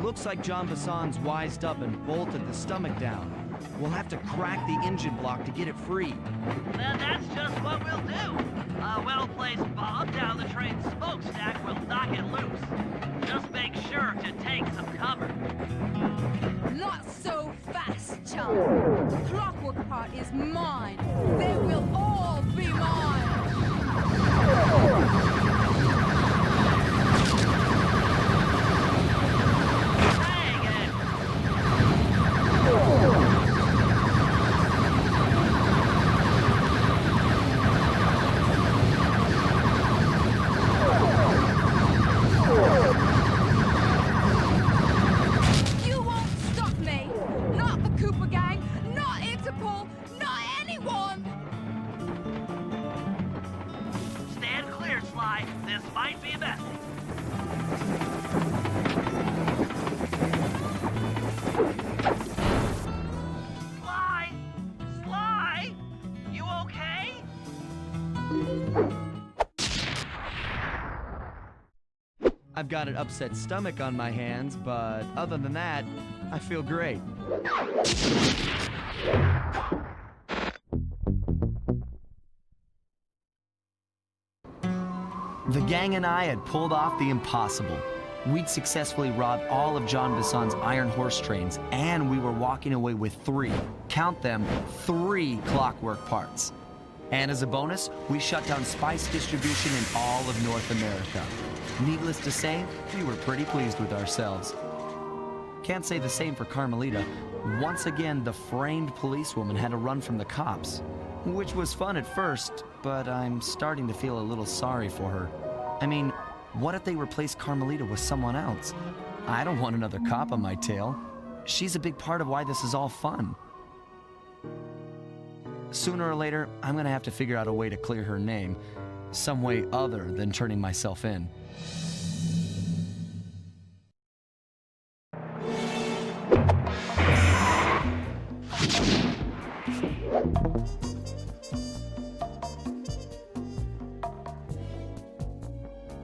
Looks like John Bassan's wised up and bolted the stomach down. We'll have to crack the engine block to get it free. Then that's just what we'll do. A well-placed bomb down the train's smokestack will knock it loose. Just make sure to take some cover. Not so fast, chum. The clockwork part is mine. They will all be mine. Dang it! You won't stop me. Not the Cooper Gang, not Interpol, not anyone. Stand clear, Sly. This might be messy. Sly! Sly! You okay? I've got an upset stomach on my hands, but other than that, I feel great. The gang and I had pulled off the impossible. We'd successfully robbed all of John Bisson's iron horse trains, and we were walking away with 3, count them, 3 clockwork parts. And as a bonus, we shut down spice distribution in all of North America. Needless to say, we were pretty pleased with ourselves. Can't say the same for Carmelita. Once again, the framed policewoman had to run from the cops, which was fun at first, but I'm starting to feel a little sorry for her. I mean, what if they replaced Carmelita with someone else? I don't want another cop on my tail. She's a big part of why this is all fun. Sooner or later, I'm gonna have to figure out a way to clear her name, some way other than turning myself in.